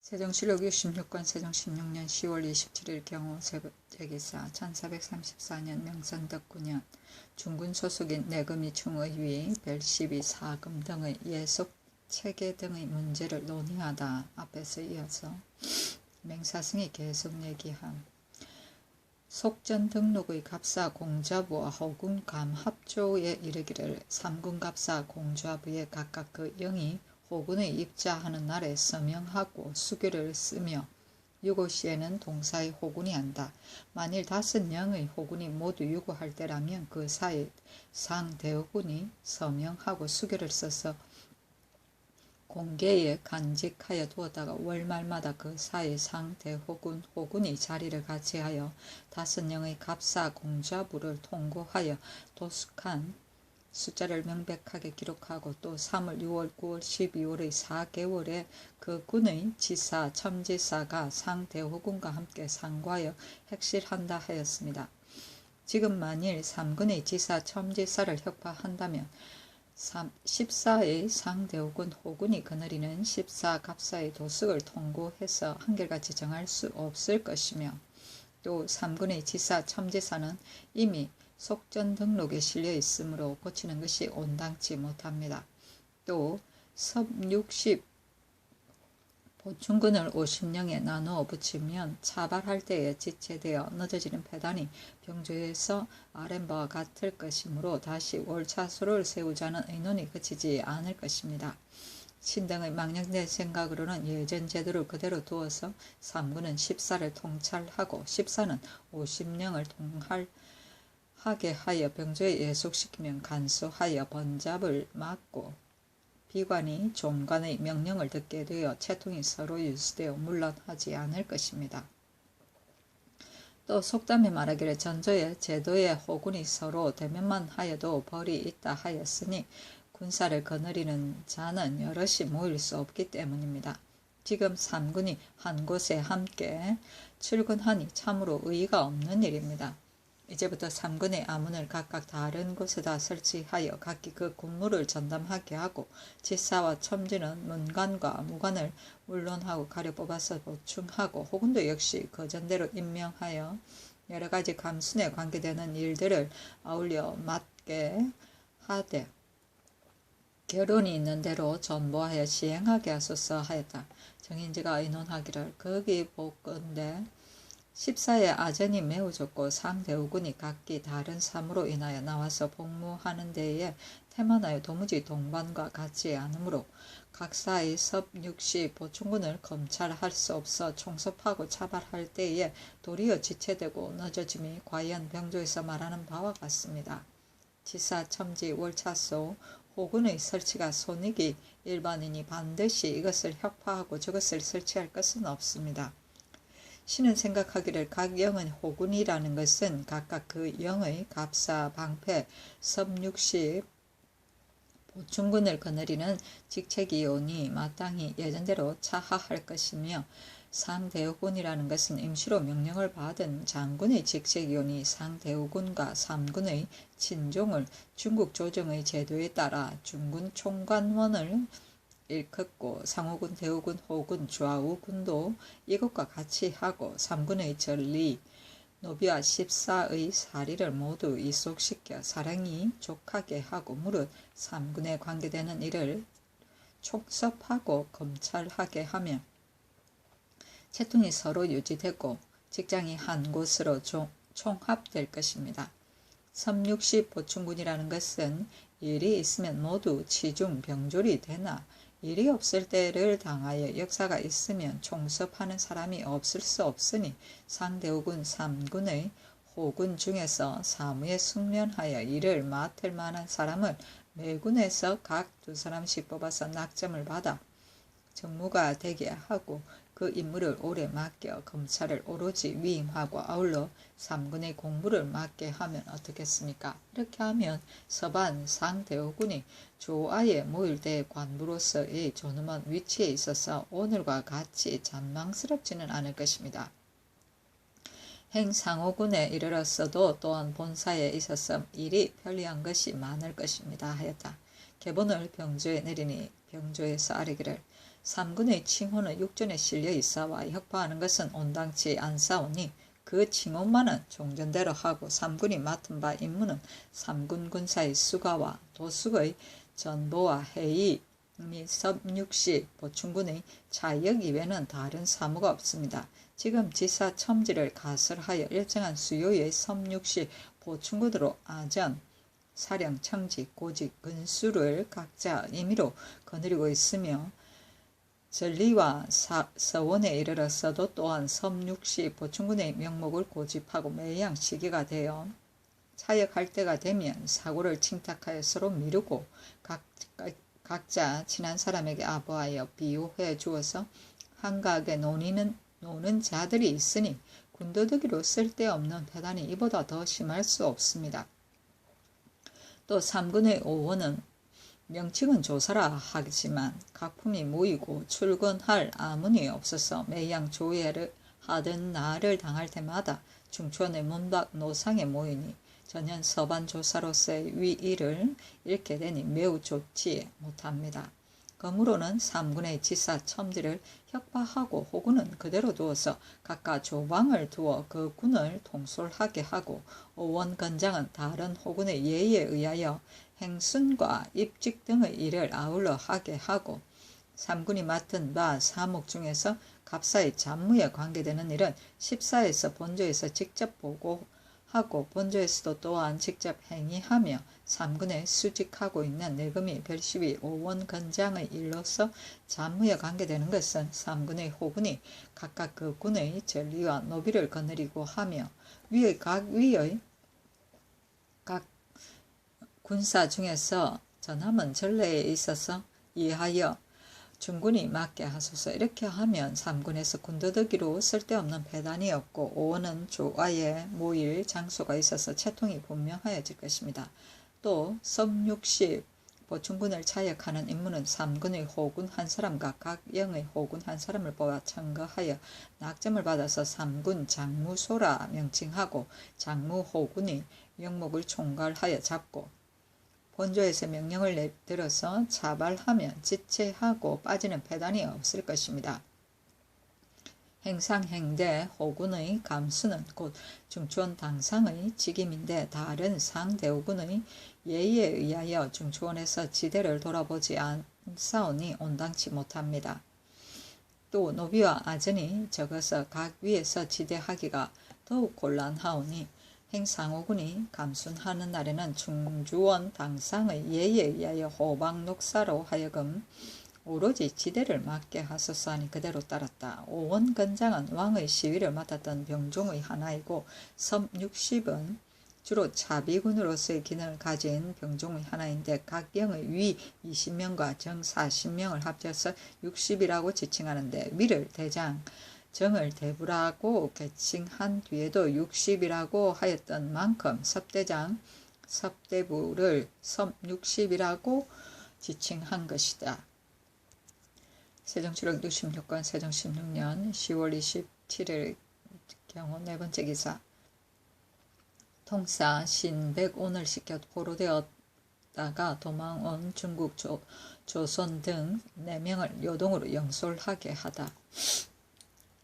세종실록 66권 세종 16년 10월 27일 경우 제기사 1434년 명선덕 9년 중군 소속인 내금이 충의위 별십이 사금 등의 예속 체계 등의 문제를 논의하다 앞에서 이어서 맹사승이 계속 내기함. 속전 등록의 갑사 공좌부와 허군 감합조에 이르기를 삼군 갑사 공좌부에 각각 그 영이 호군의 입자하는 날에 서명하고 수교를 쓰며 유고시에는 동사의 호군이 한다. 만일 5영의 호군이 모두 유고할 때라면 그 사이 상대호군이 서명하고 수교를 써서 공개에 간직하여 두었다가 월말마다 그 사이 상대호군, 호군이 자리를 같이하여 5영의 갑사 공좌부를 통고하여 도숙한 숫자를 명백하게 기록하고 또 3월, 6월, 9월, 12월의 4개월에 그 군의 지사, 첨지사가 상대호군과 함께 상고하여 핵실한다 하였습니다. 지금 만일 3군의 지사, 첨지사를 혁파한다면 14의 상대호군, 호군이 그날이는 14갑사의 도숙을 통고해서 한결같이 정할 수 없을 것이며 또 3군의 지사, 첨지사는 이미 속전 등록에 실려 있으므로 고치는 것이 온당치 못합니다. 또 섭 60 보충근을 50령에 나누어 붙이면 차발할 때에 지체되어 늦어지는 패단이 병조에서 아랫바와 같을 것이므로 다시 월차수를 세우자는 의논이 그치지 않을 것입니다. 신등의 망령된 생각으로는 예전 제도를 그대로 두어서 3군은 14를 통찰하고 14는 50령을 통할하게 하여 병조에 예속시키면 간수하여 번잡을 막고 비관이 종관의 명령을 듣게 되어 채통이 서로 유수되어 물러나지 않을 것입니다. 또 속담에 말하기를 전조의 제도의 호군이 서로 대면만 하여도 벌이 있다 하였으니 군사를 거느리는 자는 여럿이 모일 수 없기 때문입니다. 지금 3군이 한 곳에 함께 출근하니 참으로 의의가 없는 일입니다. 이제부터 3군의 아문을 각각 다른 곳에다 설치하여 각기 그 군무를 전담하게 하고 지사와 첨지는 문관과 무관을 물론하고 가려 뽑아서 보충하고 호군도 역시 거전대로 임명하여 여러가지 감순에 관계되는 일들을 아울러 맡게 하되 결론이 있는 대로 전보하여 시행하게 하소서 하였다. 정인지가 의논하기를 거기 보건대 14의 아전이 매우 적고 상대우군이 각기 다른 사무로 인하여 나와서 복무하는 데에 태만하여 도무지 동반과 같지 않으므로 각사의 섭 60 보충군을 검찰할 수 없어 총섭하고 차발할 때에 도리어 지체되고 늦어짐이 과연 병조에서 말하는 바와 같습니다. 지사, 첨지, 월차소, 호군의 설치가 손익이 일반인이 반드시 이것을 혁파하고 저것을 설치할 것은 없습니다. 신은 생각하기를 각 영은 호군이라는 것은 각각 그 영의 갑사, 방패, 섭 60 보충군을 거느리는 직책이오니 마땅히 예전대로 차하할 것이며 상대호군이라는 것은 임시로 명령을 받은 장군의 직책이오니 상대호군과 3군의 친종을 중국 조정의 제도에 따라 중군 총관원을 일컫고 상호군, 대호군, 호군, 좌우군도 이것과 같이 하고 3군의 전리, 노비와 14의 사리를 모두 이속시켜 사령이 족하게 하고 무릇 3군에 관계되는 일을 총섭하고 검찰하게 하며 채통이 서로 유지되고 직장이 한 곳으로 총합될 것입니다. 섭 60 보충군이라는 것은 일이 있으면 모두 치중 병졸이 되나 일이 없을 때를 당하여 역사가 있으면 총섭하는 사람이 없을 수 없으니 상대호군 3군의 호군 중에서 사무에 숙련하여 일을 맡을 만한 사람을 매군에서 각 2사람씩 뽑아서 낙점을 받아 정무가 되게 하고 그 임무를 오래 맡겨 검찰을 오로지 위임하고 아울러 3군의 공부를 맡게 하면 어떻겠습니까? 이렇게 하면 서반 상대호군이 조아에 모일 때 관부로서의 존엄한 위치에 있어서 오늘과 같이 잔망스럽지는 않을 것입니다. 행상호군에 이르렀어도 또한 본사에 있어서 일이 편리한 것이 많을 것입니다 하였다. 계본을 병조에 내리니 병조에서 아뢰기를 삼군의 칭호는 육전에 실려 있사와 혁파하는 것은 온당치 않사오니 그 칭호만은 종전대로 하고 삼군이 맡은 바 임무는 삼군 군사의 수가와 도숙의 전보와 회의 및 섭육시 보충군의 차역 이외에는 다른 사무가 없습니다. 지금 지사 첨지를 가설하여 일정한 수요의 섭육시 보충군으로 아전, 사령, 청지, 고직, 근수를 각자 임의로 거느리고 있으며 전리와 서원에 이르렀어도 또한 섭육시 보충군의 명목을 고집하고 매양 시기가 되어 차역할 때가 되면 사고를 칭탁하여 서로 미루고 각자 친한 사람에게 아부하여 비유해 주어서 한가하게 노는 자들이 있으니 군더더기로 쓸데없는 패단이 이보다 더 심할 수 없습니다. 또 삼군의 오원은 명칭은 조사라 하지만 각품이 모이고 출근할 아문이 없어서 매양 조회를 하던 날을 당할 때마다 중촌의 문밖 노상에 모이니 전현 서반 조사로서의 위의를 잃게 되니 매우 좋지 못합니다. 그러므로는 삼군의 지사 첨지를 혁파하고 호군은 그대로 두어서 각각 조방을 두어 그 군을 통솔하게 하고 오원건장은 다른 호군의 예에 의하여 행순과 입직 등의 일을 아울러 하게 하고 삼군이 맡은 바 사목 중에서 갑사의 잡무에 관계되는 일은 십사에서 본조에서 직접 보고하고 본조에서도 또한 직접 행위하며 삼군에 수직하고 있는 내금이 별시위 오원건장의 일로서 잡무에 관계되는 것은 삼군의 호군이 각각 그 군의 전리와 노비를 거느리고 하며 각 위의 각 군사 중에서 전함은 전례에 있어서 이하여 중군이 맡게 하소서. 이렇게 하면 삼군에서 군더더기로 쓸데없는 배단이 없고 오원은 조가에 모일 장소가 있어서 채통이 분명하여질 것입니다. 또 섭육시 보충군을 차역하는 임무는 삼군의 호군 한 사람과 각 영의 호군 한 사람을 뽑아 청거하여 낙점을 받아서 삼군 장무소라 명칭하고 장무호군이 명목을 총괄하여 잡고 본조에서 명령을 내들어서 차발하면 지체하고 빠지는 패단이 없을 것입니다. 행상행대 호군의 감수는 곧 중추원 당상의 직임인데 다른 상대우군의 예의에 의하여 중추원에서 지대를 돌아보지 않사오니 온당치 못합니다. 또 노비와 아전이 적어서 각 위에서 지대하기가 더욱 곤란하오니 행상호군이 감순하는 날에는 중주원 당상의 예에 의하여 호방녹사로 하여금 오로지 지대를 맡게 하소서 하니 그대로 따랐다. 오원건장은 왕의 시위를 맡았던 병종의 하나이고 섭육십은 주로 차비군으로서의 기능을 가진 병종의 하나인데 각 영의 위 20명과 정 40명을 합쳐서 60이라고 지칭하는데 위를 대장, 정을 대부라고 개칭한 뒤에도 60이라고 하였던 만큼 섭대장, 섭대부를 섭60이라고 지칭한 것이다. 세종실록 66권 세종 16년 10월 27일 경우 네 번째 기사. 통사 신백온을 시켜 포로되었다가 도망온 중국 조선 등 4명을 요동으로 영솔하게 하다.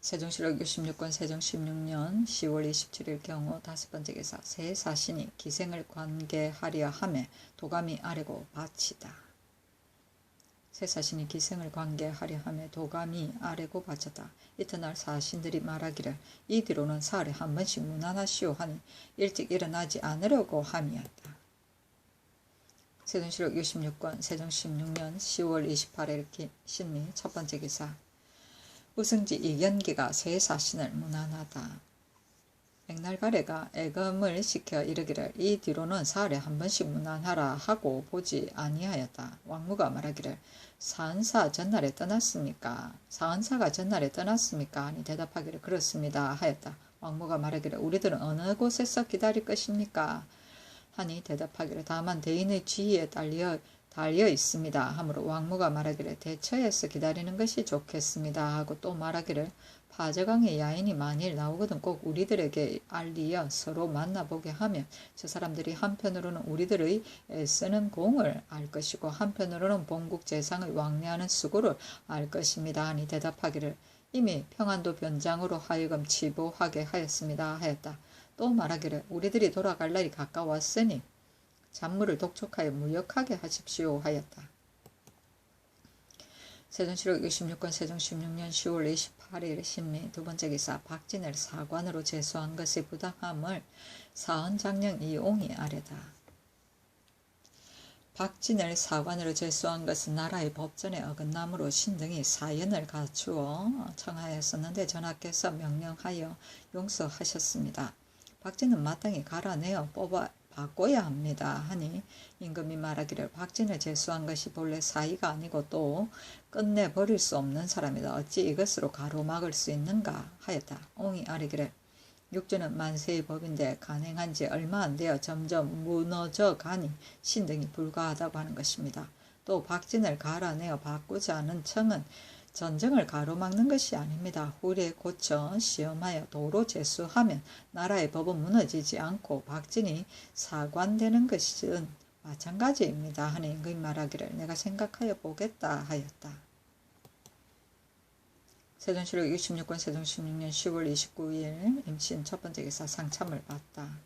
세종실록 66권 세종 16년 10월 27일 경우 다섯 번째 기사. 새 사신이 기생을 관계하려 하매 도감이 아래고 바치다. 새 사신이 기생을 관계하려 하며 도감이 아래고 바쳤다. 이튿날 사신들이 말하기를 이 뒤로는 사흘에 한 번씩 문안하시오 하니 일찍 일어나지 않으려고 함이었다. 세종실록 66권 세종 16년 10월 28일 신미 첫 번째 기사. 우승지 이견기가 새 사신을 문안하다. 백날가래가 애금을 시켜 이르기를 이 뒤로는 사흘에 한 번씩 문안하라 하고 보지 아니하였다. 왕무가 말하기를 사은사 전날에 떠났습니까? 사은사가 전날에 떠났습니까? 하니 대답하기를 그렇습니다 하였다. 왕무가 말하기를 우리들은 어느 곳에서 기다릴 것입니까? 하니 대답하기를 다만 대인의 지위에 달려 있습니다 하므로 왕무가 말하기를 대처해서 기다리는 것이 좋겠습니다 하고 또 말하기를 파저강에 야인이 만일 나오거든 꼭 우리들에게 알리어 서로 만나보게 하면 저 사람들이 한편으로는 우리들의 애쓰는 공을 알 것이고 한편으로는 본국 재상의 왕래하는 수고를 알 것입니다 하니 대답하기를 이미 평안도 변장으로 하여금 치보하게 하였습니다 하였다. 또 말하기를 우리들이 돌아갈 날이 가까웠으니 잔물을 독촉하여 무역하게 하십시오 하였다. 세종실록 66권 세종 16년 10월 28일 신미 두 번째 기사 박진을 사관으로 제소한 것의 부당함을 사헌장령 이옹이 아뢰다. 박진을 사관으로 제소한 것은 나라의 법전에 어긋남으로 신등이 사연을 갖추어 청하였었는데 전하께서 명령하여 용서하셨습니다. 박진은 마땅히 갈아내어 바꿔야 합니다 하니 임금이 말하기를 박진을 제수한 것이 본래 사이가 아니고 또 끝내버릴 수 없는 사람이다. 어찌 이것으로 가로막을 수 있는가 하였다. 옹이 아뢰기를 육조는 만세의 법인데 간행한 지 얼마 안 되어 점점 무너져 가니 신등이 불가하다고 하는 것입니다. 또 박진을 갈아내어 바꾸자 하는 청은 전쟁을 가로막는 것이 아닙니다. 후에 고쳐 시험하여 도로 제수하면 나라의 법은 무너지지 않고 박진이 사관되는 것은 마찬가지입니다 하니 임금이 말하기를 내가 생각하여 보겠다 하였다. 세종실록 66권 세종 16년 10월 29일 임신 첫 번째 기사 상참을 받다.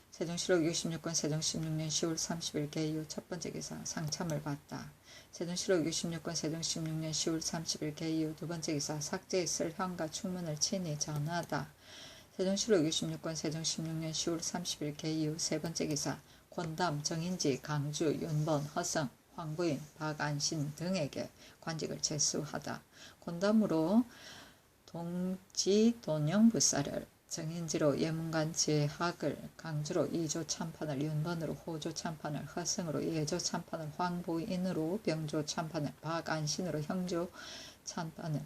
세종실록 66권 세종 16년 10월 30일 개유 첫 번째 기사 상참을 받다. 세종실록 66권 세종 16년 10월 30일 개유 두 번째 기사 삭제했을 현과 충문을 친히 전하다. 세종실록 66권 세종 16년 10월 30일 개유 세 번째 기사 권담, 정인지, 강주, 윤번, 허성, 황부인, 박안신 등에게 관직을 제수하다. 권담으로 동지돈영부사를, 정인지로 예문관 제학을, 강주로 이조 참판을, 윤번으로 호조 참판을, 허승으로 예조 참판을, 황부인으로 병조 참판을, 박안신으로 형조 참판을,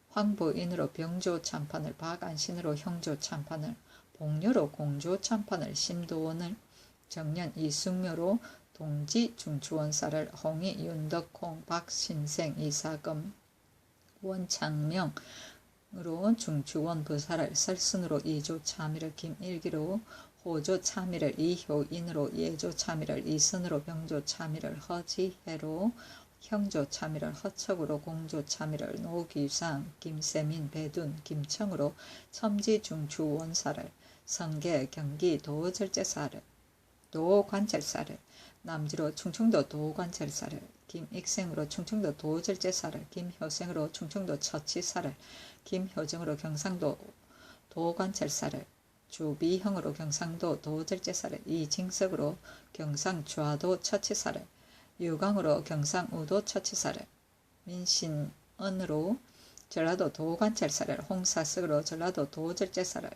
황부인으로 병조 참판을, 박안신으로 형조 참판을, 복료로 공조 참판을, 심도원을, 정년 이승묘로 동지 중추원사를, 홍이 윤덕홍 박신생 이사금 원창명으로 중추원 부사를, 설순으로 이조 참의를, 김일기로 호조 참의를, 이효인으로 예조 참의를, 이선으로 병조 참의를, 허지혜로 형조 참의를, 허척으로 공조 참의를, 노기상, 김세민, 배둔, 김청으로 첨지 중추원사를, 성계, 경기 도절제사를, 도관찰사를, 남지로 충청도 도관찰사를, 김익생으로 충청도 도절제사를, 김효생으로 충청도 처치사를, 김효정으로 경상도 도관찰사를, 주비형으로 경상도 도절제사를, 이징석으로 경상좌도 처치사를, 유강으로 경상우도 처치사를, 민신언으로 전라도 도관찰사를, 홍사석으로 전라도 도절제사를,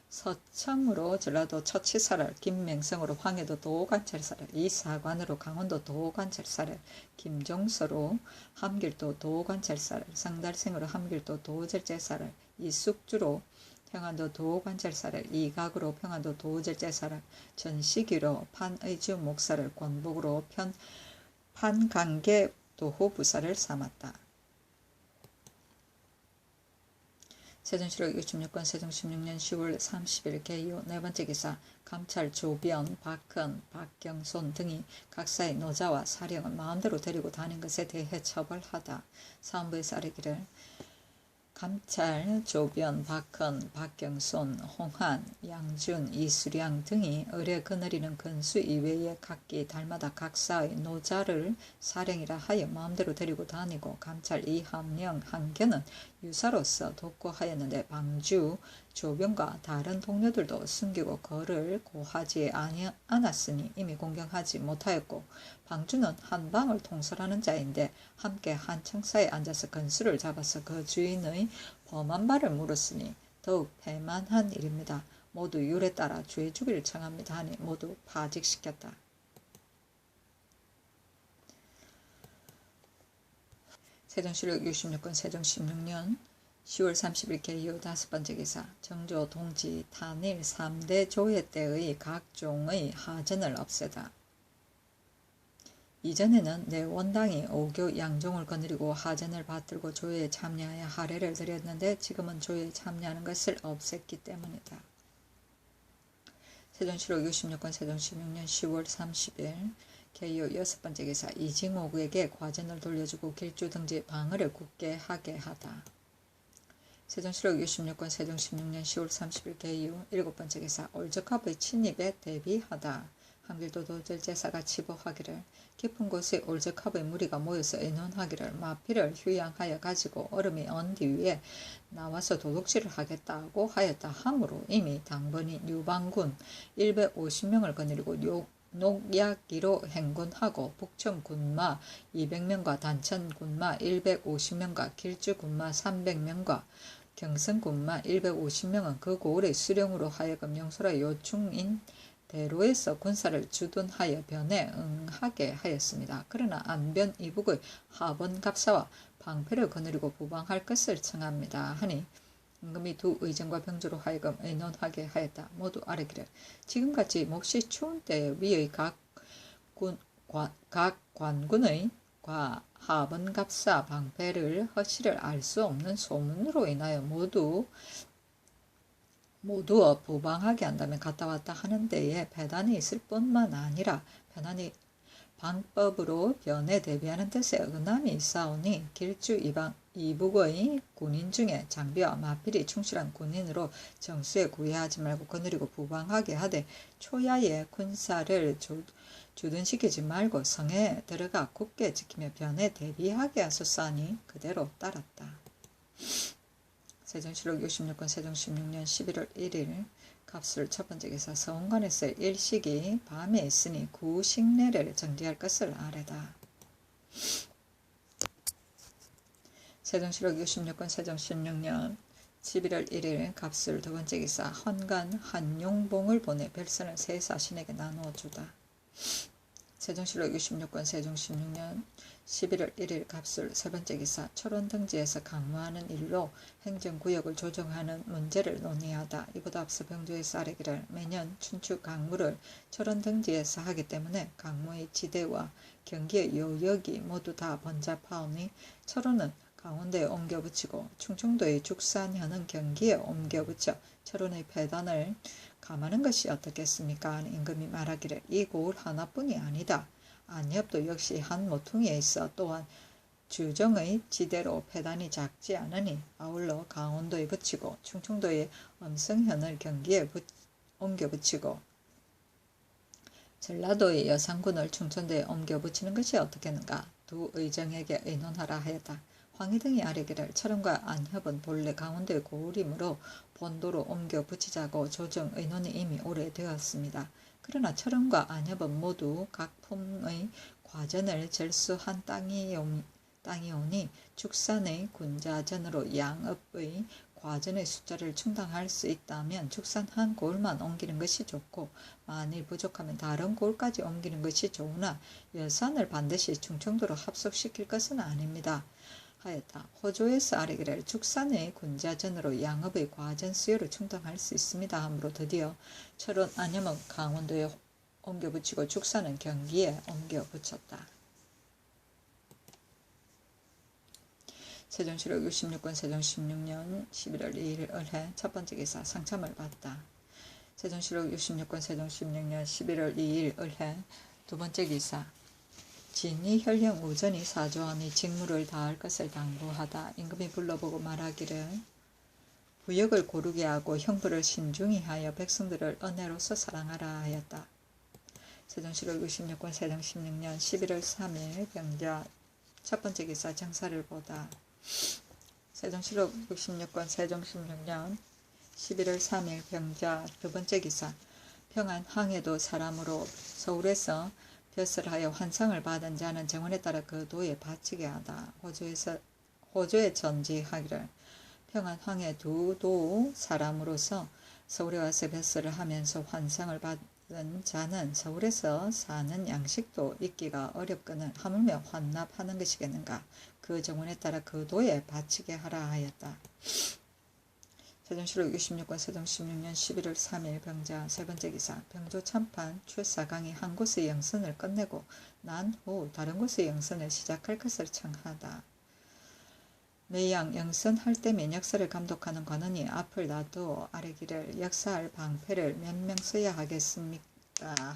서청으로 전라도 처치사를, 김맹성으로 황해도 도관찰사를, 이사관으로 강원도 도관찰사를, 김종서로 함길도 도관찰사를, 성달생으로 함길도 도절제사를, 이숙주로 평안도 도관찰사를, 이각으로 평안도 도절제사를, 전시기로 판의주 목사를, 권복으로 판강계 도호부사를 삼았다. 세종실록 66권 세종 16년 10월 30일 개요 네 번째 기사 감찰 조변, 박헌, 박경손 등이 각사의 노자와 사령을 마음대로 데리고 다닌 것에 대해 처벌하다. 사헌부에서 아뢰기를 감찰, 조변, 박헌, 박경손, 홍한, 양준, 이수량 등이 의뢰 거느리는 근수 이외에 각기 달마다 각사의 노자를 사령이라 하여 마음대로 데리고 다니고 감찰 이함령 한견은 유사로서 독고하였는데 방주, 조변과 다른 동료들도 숨기고 거를 고하지 않았으니 이미 공경하지 못하였고 방주는 한 방을 통솔하는 자인데 함께 한 청사에 앉아서 건수를 잡아서 그 주인의 범한 바를 물었으니 더욱 배만한 일입니다. 모두 율에 따라 죄 주기를 청합니다 하니 모두 파직시켰다. 세종실록 66권 세종 16년 10월 30일 개요 다섯 번째 기사 정조 동지 탄일 3대 조회 때의 각종의 하전을 없애다. 이전에는 내원당이 오교 양종을 거느리고 하전을 받들고 조회에 참여하여 할애를 드렸는데 지금은 조회에 참여하는 것을 없앴기 때문이다. 세종실록 66권 세종 16년 10월 30일 개요 6번째 기사 이징옥에게 과전을 돌려주고 길주 등지 방어를 굳게 하게 하다. 세종실록 66권 세종 16년 10월 30일 개요 7번째 기사 올적합의 침입에 대비하다. 한길도 도절제사가 치보하기를 깊은 곳에 올적합의 무리가 모여서 의논하기를 마피를 휴양하여 가지고 얼음이 언 뒤에 나와서 도둑질을 하겠다고 하였다 하므로 이미 당번인 유방군 150명을 거느리고 녹약기로 행군하고 북천군마 200명과 단천군마 150명과 길주군마 300명과 경성군마 150명은 그 고을의 수령으로 하여금 영소라 요충인 대로에서 군사를 주둔하여 변에 응하게 하였습니다. 그러나 안변 이북의 하번갑사와 방패를 거느리고 부방할 것을 청합니다. 하니 임금이 두 의정과 병조로 하여금 의논하게 하였다. 모두 아뢰기를 지금같이 몹시 추운 때에 위의 각 관군의 하번갑사 방패를 허시를 알 수 없는 소문으로 인하여 모두 부방하게 한다면 갔다 왔다 하는 데에 배단이 있을 뿐만 아니라 배단이 방법으로 변에 대비하는 뜻의 어긋남이 있사오니 길주 이북의 군인 중에 장비와 마필이 충실한 군인으로 정수에 구애하지 말고 거느리고 부방하게 하되 초야에 군사를 주둔시키지 말고 성에 들어가 굳게 지키며 변에 대비하게 하소서하니 그대로 따랐다. 세종실록 66권 세종 16년 11월 1일 갑술 첫번째 기사 서운관에서 일식이 밤에 있으니 구식례를 정지할 것을 아뢰다. 세종실록 66권 세종 16년 11월 1일 갑술 두번째 기사 헌간 한용봉을 보내 별선을 세 사신에게 나누어 주다. 세종실록 66권 세종 16년 11월 1일 갑술 세번째 기사 초론등지에서 강무하는 일로 행정구역을 조정하는 문제를 논의하다. 이보다 앞서 병조에서 아뢰기를 매년 춘추 강무를 초론등지에서 하기 때문에 강무의 지대와 경기의 요역이 모두 다 번잡하오니 초론은 강원도에 옮겨붙이고 충청도의 죽산현은 경기에 옮겨붙여 초론의 폐단을 감하는 것이 어떻겠습니까? 임금이 말하기를 이 고을 하나뿐이 아니다. 안협도 역시 한 모퉁이에 있어 또한 주정의 지대로 폐단이 작지 않으니 아울러 강원도에 붙이고 충청도의 엄성현을 경기에 옮겨붙이고 전라도의 여상군을 충청도에 옮겨붙이는 것이 어떻겠는가? 두 의정에게 의논하라 하였다. 황희 등이 아뢰기를 철원과 안협은 본래 강원도의 고을이므로 본도로 옮겨 붙이자고 조정 의논이 이미 오래되었습니다. 그러나 철원과 안협은 모두 각 품의 과전을 절수한 땅이오니 축산의 군자전으로 양읍의 과전의 숫자를 충당할 수 있다면 축산 한 고을만 옮기는 것이 좋고 만일 부족하면 다른 고을까지 옮기는 것이 좋으나 여산을 반드시 충청도로 합속시킬 것은 아닙니다. 하였다. 호조에서 아뢰기를 축산의 군자전으로 양읍의 과전 수요를 충당할 수 있습니다. 하므로 드디어 철원 안염은 강원도에 옮겨붙이고 축산은 경기에 옮겨붙였다. 세종실록 66권 세종 16년 11월 2일 을해 첫번째 기사 상참을 받다. 세종실록 66권 세종 16년 11월 2일 을해 두번째 기사 진이 혈령 우전이 사조하니 직무를 다할 것을 당부하다. 임금이 불러보고 말하기를 부역을 고르게 하고 형벌을 신중히 하여 백성들을 은혜로서 사랑하라 하였다. 세종실록 66권 세종 16년 11월 3일 병자 첫번째 기사 정사를 보다. 세종실록 66권 세종 16년 11월 3일 병자 두번째 기사 평안 항해도 사람으로 서울에서 벼슬하여 환상을 받은 자는 정원에 따라 그 도에 바치게 하다. 호조에 전지하기를 평안 황해 두 도 사람으로서 서울에 와서 벼슬을 하면서 환상을 받은 자는 서울에서 사는 양식도 있기가 어렵거늘 하물며 환납하는 것이겠는가. 그 정원에 따라 그 도에 바치게 하라 하였다. 세종시록 66권 세종 16년 11월 3일 병자 세 번째 기사 병조 참판 최사강이 한 곳의 영선을 끝내고 난 후 다른 곳의 영선을 시작할 것을 청하다. 매양 영선할 때 면역서를 감독하는 관원이 앞을 놔두 아래기를 역사할 방패를 몇 명 써야 하겠습니까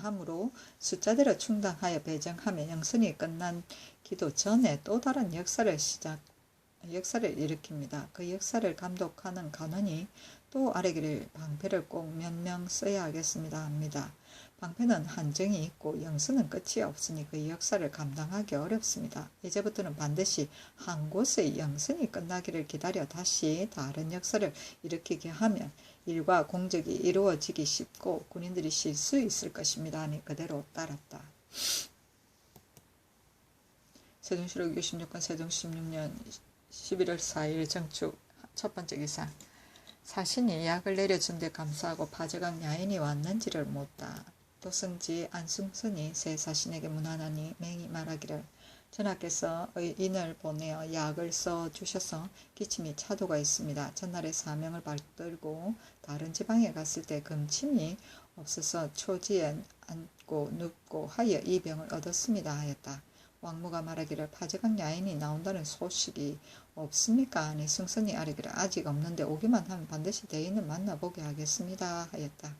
하므로 숫자대로 충당하여 배정하며 영선이 끝나기도 전에 또 다른 역사를 일으킵니다. 그 역사를 감독하는 관원이 또 아래기를 방패를 꼭 몇 명 써야 하겠습니다 합니다. 방패는 한정이 있고 영선은 끝이 없으니 그 역사를 감당하기 어렵습니다. 이제부터는 반드시 한 곳의 영선이 끝나기를 기다려 다시 다른 역사를 일으키게 하면 일과 공적이 이루어지기 쉽고 군인들이 쉴 수 있을 것입니다 하니 그대로 따랐다. 세종시록 66권 세종 16년 11월 4일 정축 첫 번째 기사 사신이 약을 내려준 데 감사하고 파저강 야인이 왔는지를 묻다. 도승지 안승선이 새 사신에게 문안하니 맹이 말하기를 전하께서 인을 보내어 약을 써주셔서 기침이 차도가 있습니다. 전날에 사명을 받들고 다른 지방에 갔을 때 금침이 없어서 초지에 앉고 눕고 하여 이 병을 얻었습니다 하였다. 왕무가 말하기를 파저강 야인이 나온다는 소식이 없습니까? 하니 승선이 아뢰기를 아직 없는데 오기만 하면 반드시 대인을 만나보게 하겠습니다 하였다.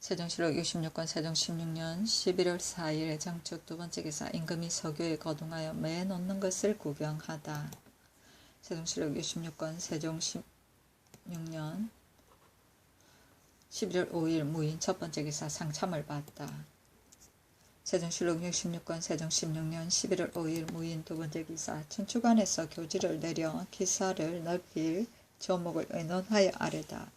세종시록 66권 세종 16년 11월 4일 정축 두 번째 기사 임금이 서교에 거둥하여 매 놓는 것을 구경하다. 세종시록 66권 세종 16년 11월 5일 무인 첫 번째 기사 상참을 받다. 세종시록 66권 세종 16년 11월 5일 무인 두 번째 기사 춘추관에서 교지를 내려 기사를 넓힐 조목을 의논하여 아뢰다.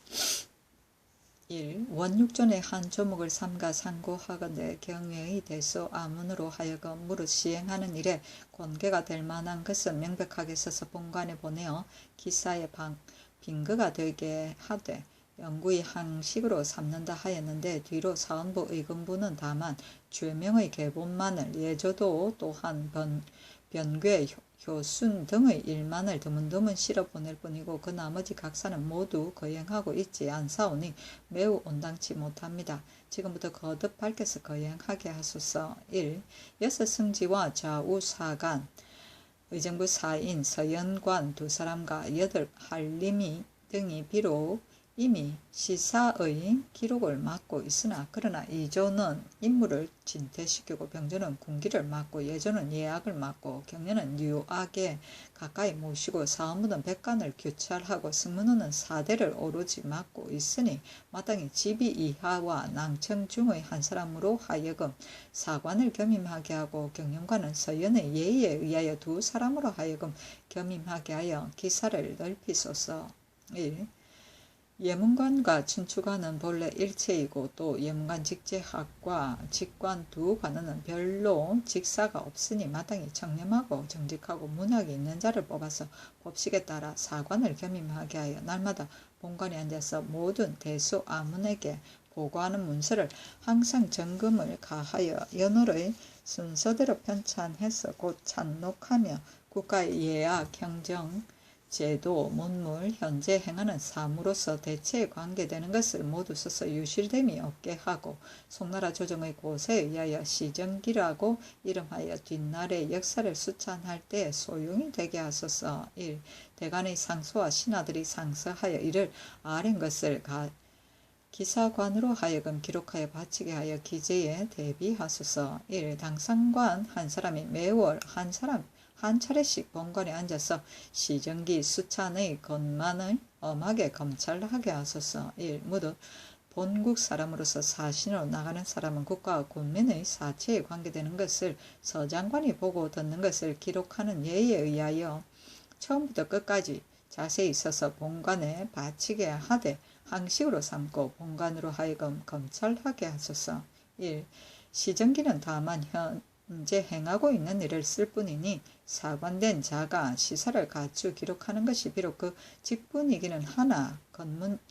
1. 원육전의 한 조목을 삼가 상고하건대 경외의 대소 아문으로 하여금 무릇 시행하는 일에 권계가 될 만한 것은 명백하게 써서 본관에 보내어 기사의 빙거가 되게 하되 영구히 항식으로 삼는다 하였는데 뒤로 사원부 의금부는 다만 죄명의 계본만을 예조도 또한 변괴 효순 등의 일만을 드문드문 실어 보낼 뿐이고 그 나머지 각사는 모두 거행하고 있지 않사오니 매우 온당치 못합니다. 지금부터 거듭 밝혀서 거행하게 하소서. 1. 여섯 승지와 좌우사간 의정부 사인 서연관 두 사람과 8 한림이 등이 비록 이미 시사의 기록을 맡고 있으나 그러나 이조는 임무를 진퇴시키고 병조는 군기를 맡고 예조는 예악을 맡고 경련은 유악에 가까이 모시고 사원부는 백관을 규찰하고 승문호는 사대를 오로지 맡고 있으니 마땅히 지비 이하와 낭청 중의 한 사람으로 하여금 사관을 겸임하게 하고 경영관은 서연의 예의에 의하여 두 사람으로 하여금 겸임하게 하여 기사를 넓히소서. 1. 예문관과 춘추관은 본래 일체이고 또 예문관 직제학과 직관 두 관원은 별로 직사가 없으니 마땅히 청렴하고 정직하고 문학이 있는 자를 뽑아서 법식에 따라 사관을 겸임하게 하여 날마다 본관에 앉아서 모든 대소 아문에게 보고하는 문서를 항상 점검을 가하여 연월의 순서대로 편찬해서 곧 찬록하며 국가의 예악, 형정, 제도, 문물, 현재 행하는 사무로서 대체에 관계되는 것을 모두 써서 유실됨이 없게 하고 송나라 조정의 고세에 의하여 시정기라고 이름하여 뒷날의 역사를 수찬할 때 소용이 되게 하소서. 1. 대간의 상소와 신하들이 상서하여 이를 아랜 것을 기사관으로 하여금 기록하여 바치게 하여 기재에 대비하소서. 1. 당상관 한 사람이 매월 한 차례씩 본관에 앉아서 시정기 수찬의 것만을 엄하게 검찰하게 하소서. 1. 무릇 본국 사람으로서 사신으로 나가는 사람은 국가와 군민의 사체에 관계되는 것을 서장관이 보고 듣는 것을 기록하는 예에 의하여 처음부터 끝까지 자세히 써서 본관에 바치게 하되 항식으로 삼고 본관으로 하여금 검찰하게 하소서. 1. 시정기는 다만 현재 행하고 있는 일을 쓸 뿐이니 사관된 자가 시사를 갖추 기록하는 것이 비록 그 직분이기는 하나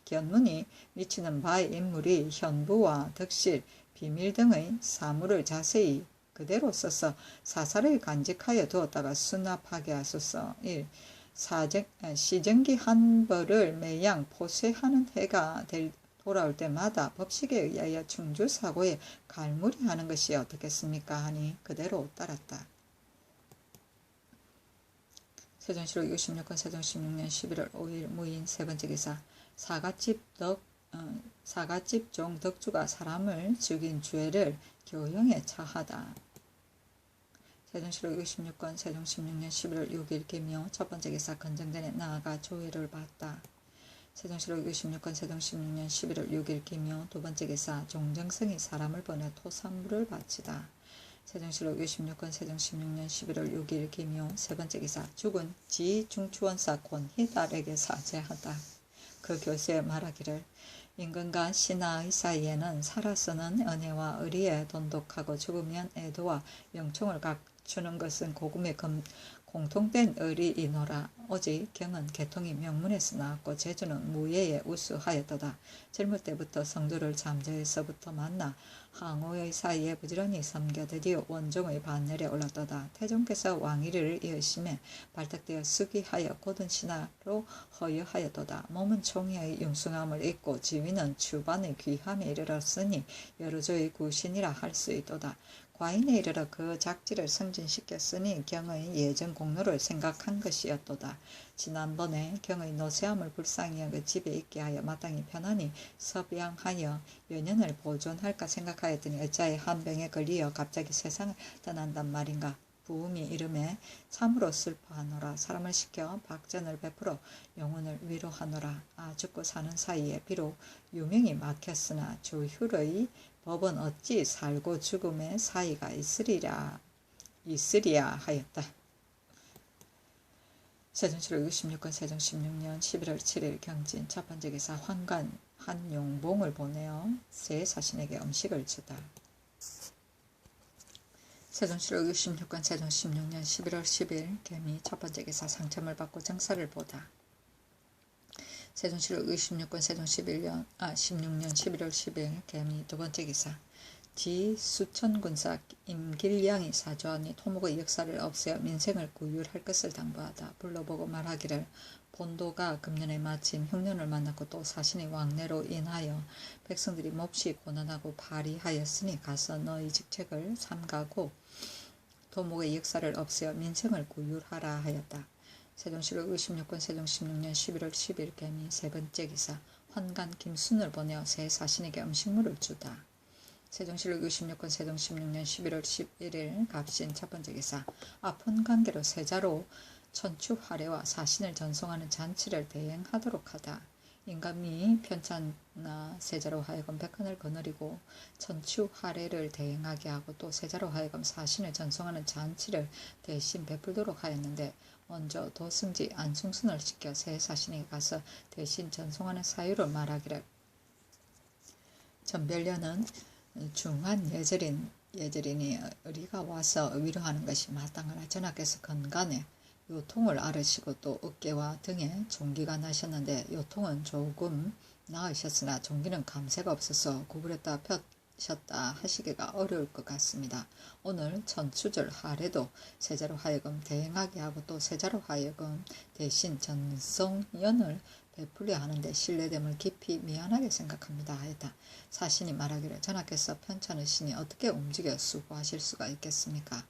견문이 미치는 바의 인물이 현부와 덕실, 비밀 등의 사물을 자세히 그대로 써서 사사를 간직하여 두었다가 수납하게 하소서. 1. 시정기 한 벌을 매양 포쇄하는 해가 돌아올 때마다 법식에 의하여 충주사고에 갈무리하는 것이 어떻겠습니까 하니 그대로 따랐다. 세종시록 66권 세종 16년 11월 5일 무인 세 번째 기사 사갓집 종 덕주가 사람을 죽인 죄를 교형에 처하다. 세종시록 66권 세종 16년 11월 6일 개묘 첫 번째 기사 건정전에 나아가 조회를 받다. 세종시록 66권 세종 16년 11월 6일 개묘 두 번째 기사 종정성이 사람을 보내 토산물을 바치다. 세종시록 66권 세종 16년 11월 6일 개묘 세 번째 기사 죽은 지중추원사 권희달에게 사죄하다. 그 교수의 말하기를 인간과 신하의 사이에는 살아서는 은혜와 의리에 돈독하고 죽으면 애도와 영총을 갖추는 것은 고금의 공통된 의리이노라. 오직 경은 계통이 명문에서 나왔고 재주는 무예에 우수하였도다. 젊을 때부터 성도를 잠재에서부터 만나 항우의 사이에 부지런히 섬겨 드디어 원종의 반열에 올랐도다. 태종께서 왕위를 이으심에 발탁되어 즉위하여 고든 신하로 허여하였도다. 몸은 총회의 융숭함을 잊고 지위는 주반의 귀함에 이르렀으니 여러조의 구신이라 할 수 있도다. 과인에 이르러 그 작지를 승진시켰으니 경의 예전 공로를 생각한 것이었도다. 지난번에 경의 노쇠함을 불쌍히 여겨 집에 있게 하여 마땅히 편안히 섭양하여 연연을 보존할까 생각하였더니 어찌하여 한 병에 걸리어 갑자기 세상을 떠난단 말인가. 부음이 이름에 참으로 슬퍼하노라. 사람을 시켜 박전을 베풀어 영혼을 위로하노라. 죽고 사는 사이에 비록 유명이 막혔으나 조휼의 법은 어찌 살고 죽음의 사이가 있으리야 하였다. 세종시록 66권 세종 16년 11월 7일 경진 첫 번째 기사 환관 한용봉을 보내어 새 사신에게 음식을 주다. 세종시록 66권 세종 16년 11월 10일 개미 첫 번째 기사 상첨을 받고 정사를 보다. 세종시록 66권 세종 16년 11월 10일 개미 두 번째 기사 지수천군사 임길량이 사주하니 토목의 역사를 없애어 민생을 구휼할 것을 당부하다. 불러보고 말하기를 본도가 금년에 마침 흉년을 만났고 또 사신이 왕래로 인하여 백성들이 몹시 고난하고 발이하였으니 가서 너희 직책을 삼가고 토목의 역사를 없애어 민생을 구휼하라 하였다. 세종시록 66권 세종 16년 11월 10일 개미 세 번째 기사 환관 김순을 보내어 새 사신에게 음식물을 주다. 세종시록 66권 세종 16년 11월 11일 갑신 첫 번째 기사 아픈 관계로 세자로 천추화례와 사신을 전송하는 잔치를 대행하도록 하다. 인감이 편찬나 세자로 하여금 백헌을 거느리고 천추화례를 대행하게 하고 또 세자로 하여금 사신을 전송하는 잔치를 대신 베풀도록 하였는데 먼저 도승지 안승순을 시켜 새 사신이 가서 대신 전송하는 사유를 말하기를 전별련은 중한 예절이니 의리가 와서 위로하는 것이 마땅하나 전하께서 건간에 요통을 앓으시고 또 어깨와 등에 종기가 나셨는데 요통은 조금 나으셨으나 종기는 감세가 없어서 구부렸다 폈셨다 하시기가 어려울 것 같습니다. 오늘 천추절 하례도 세자로 하여금 대행하게 하고 또 세자로 하여금 대신 전성연을 베풀려 하는데 신뢰됨을 깊이 미안하게 생각합니다 하였다. 사신이 말하기를 전하께서 편찮으시니 어떻게 움직여 수고하실 수가 있겠습니까?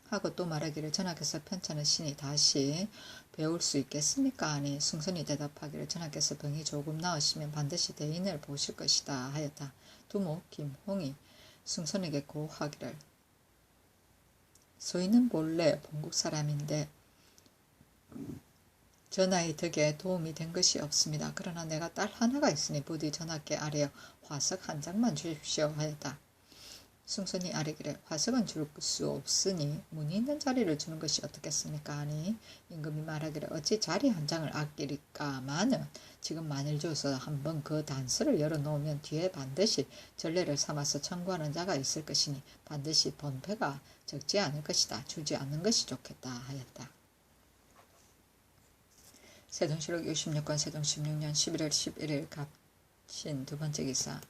하고 또 말하기를 전하께서 편찮으시니 다시 배울 수 있겠습니까? 하니 승선이 대답하기를 전하께서 병이 조금 나으시면 반드시 대인을 보실 것이다 하였다. 두목 김홍이 승선에게 고하기를 소인은 본래 본국 사람인데 전하의 덕에 도움이 된 것이 없습니다. 그러나 내가 딸 하나가 있으니 부디 전하께 아뢰어 화석 한 장만 주십시오 하였다. 승선이 아뢰기를 화석은 줄 수 없으니 문이 있는 자리를 주는 것이 어떻겠습니까? 하니 임금이 말하기를 어찌 자리 한 장을 아끼리까마는 지금 만일 줘서 한번 그 단서를 열어놓으면 뒤에 반드시 전례를 삼아서 청구하는 자가 있을 것이니 반드시 번패가 적지 않을 것이다. 주지 않는 것이 좋겠다 하였다. 세종시록 66권 세종 16년 11월 11일 갑신 두 번째 기사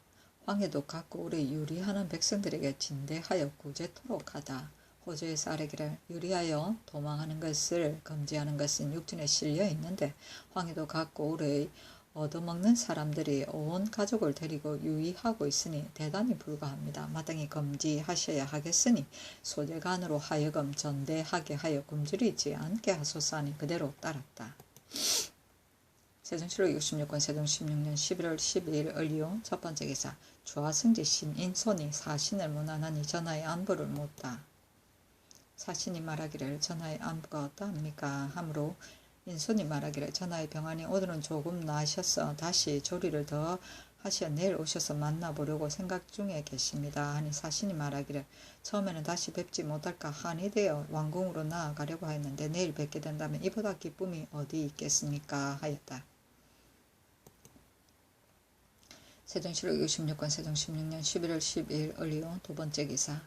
황해도 각국으로 유리하는 백성들에게 진대하여 구제토록 하다. 호주에서 아뢰기를 유리하여 도망하는 것을 금지하는 것은 육준에 실려 있는데 황희도 갖고 우리의 얻어먹는 사람들이 온 가족을 데리고 유의하고 있으니 대단히 불가합니다. 마땅히 금지하셔야 하겠으니 소재간으로 하여금 전대하게 하여 굶주리지 않게 하소서 하니 그대로 따랐다. 세종실록 66권 세종 16년 11월 12일 을리오 첫 번째 기사. 주하승지 신인손이 사신을 문안하니 전하의 안부를 묻다. 사신이 말하기를 전하의 안부가 어떠합니까? 하므로 인손이 말하기를 전하의 병환이 오늘은 조금 나으셔서 다시 조리를 더 하셔 내일 오셔서 만나보려고 생각 중에 계십니다. 하니 사신이 말하기를 처음에는 다시 뵙지 못할까 한이 되어 왕궁으로 나아가려고 하였는데 내일 뵙게 된다면 이보다 기쁨이 어디 있겠습니까? 하였다. 세종실록 66권 세종 16년 11월 12일 을리오 두 번째 기사.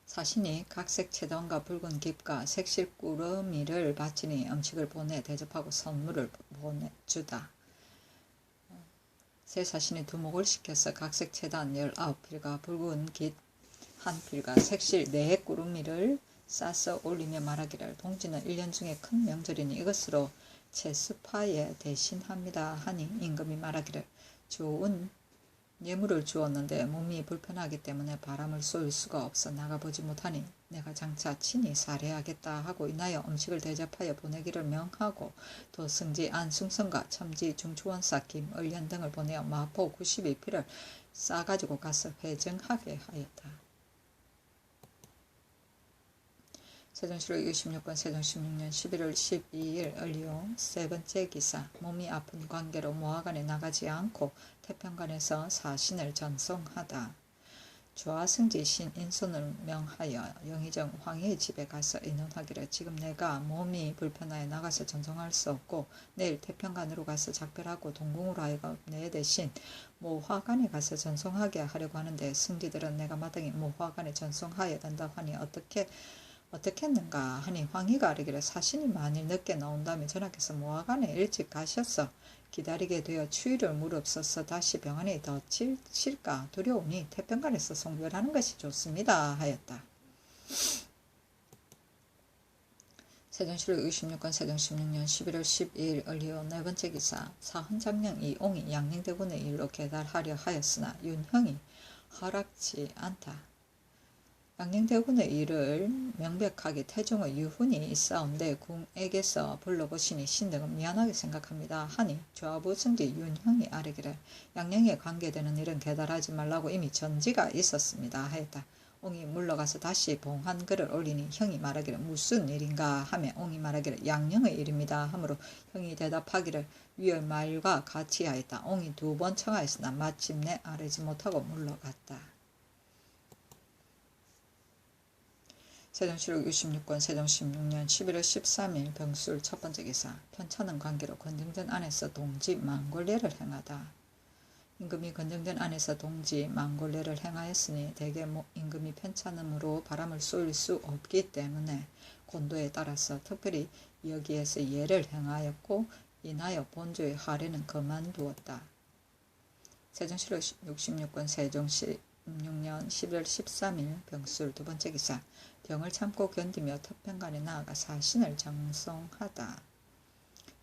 사신이 각색 채단과 붉은 깁과 색실꾸러미를 바치니 음식을 보내 대접하고 선물을 보내주다. 새 사신이 두목을 시켜서 각색 채단 19필과 붉은 깃 1필과 색실 4꾸러미를 싸서 올리며 말하기를 동지는 1년 중에 큰 명절이니 이것으로 채수파에 대신합니다. 하니 임금이 말하기를 좋은 예물을 주었는데 몸이 불편하기 때문에 바람을 쏠 수가 없어 나가보지 못하니 내가 장차 친히 살해하겠다 하고 인하여 음식을 대접하여 보내기를 명하고 또 승지 안승선과 첨지 중추원사 김을련 등을 보내어 마포 92필을 싸가지고 가서 회정하게 하였다. 세종실록 66권 세종 16년 11월 12일 을리오 세 번째 기사. 몸이 아픈 관계로 모하관에 나가지 않고 태평관에서 사신을 전송하다. 주하승지 신인손을 명하여 영의정 황희의 집에 가서 의논하기를 지금 내가 몸이 불편하여 나가서 전송할 수 없고 내일 태평관으로 가서 작별하고 동궁으로 하여금 내 대신 모화관에 가서 전송하게 하려고 하는데 승지들은 내가 마땅히 모화관에 전송하여야 된다고 하니 어떻겠는가 하니 황희가 아뢰기를 사신이 만일 늦게 나온다면 전하께서 모하관에 일찍 가셔서 기다리게 되어 추위를 무릅써서 다시 병안에 더 칠까 두려우니 태평관에서 송별하는 것이 좋습니다 하였다. 세종실록 66권 세종 16년 11월 12일 을리오 네 번째 기사. 사헌장령 이옹이 양녕대군의 일로 계달하려 하였으나 윤형이 허락지 않다. 양녕대군의 일을 명백하게 태종의 유훈이 있사온데 궁에게서 불러보시니 신등은 미안하게 생각합니다. 하니 좌부 승지 윤형이 아뢰기를 양녕에 관계되는 일은 계달하지 말라고 이미 전지가 있었습니다 하였다. 옹이 물러가서 다시 봉한글을 올리니 형이 말하기를 무슨 일인가 하며 옹이 말하기를 양녕의 일입니다 하므로 형이 대답하기를 위의 말과 같이 하였다. 옹이 2번 청하였으나 마침내 아뢰지 못하고 물러갔다. 세종실록 66권 세종 16년 11월 13일 병술 첫 번째 기사. 편찮은 관계로 건정전 안에서 동지 망골례를 행하다. 임금이 건정전 안에서 동지 망골례를 행하였으니 대개 임금이 편찮음으로 바람을 쏠 수 없기 때문에 곤도에 따라서 특별히 여기에서 예를 행하였고 인하여 본조의 하례는 그만두었다. 세종실록 66권 세종 16년 11월 13일 병술 두 번째 기사. 병을 참고 견디며 태평관에 나아가 사신을 전송하다.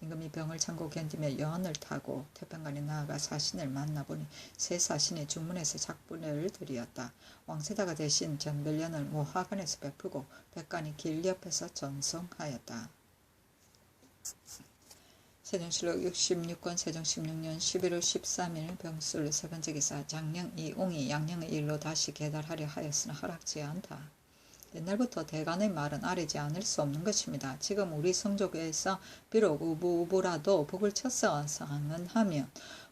임금이 병을 참고 견디며 연을 타고 태평관에 나아가 사신을 만나보니 새 사신이 중문에서 작분을 드리었다. 왕세다가 대신 전별련을 모하관에서 베풀고 백관이 길 옆에서 전송하였다. 세종실록 66권 세종 16년 11월 13일 병술 세 번째 기사. 장령 이옹이 양령의 일로 다시 계달하려 하였으나 허락지 않다. 옛날부터 대간의 말은 아뢰지 않을 수 없는 것입니다. 지금 우리 성족에서 비록 우부우부라도 북을 쳐서 상언하면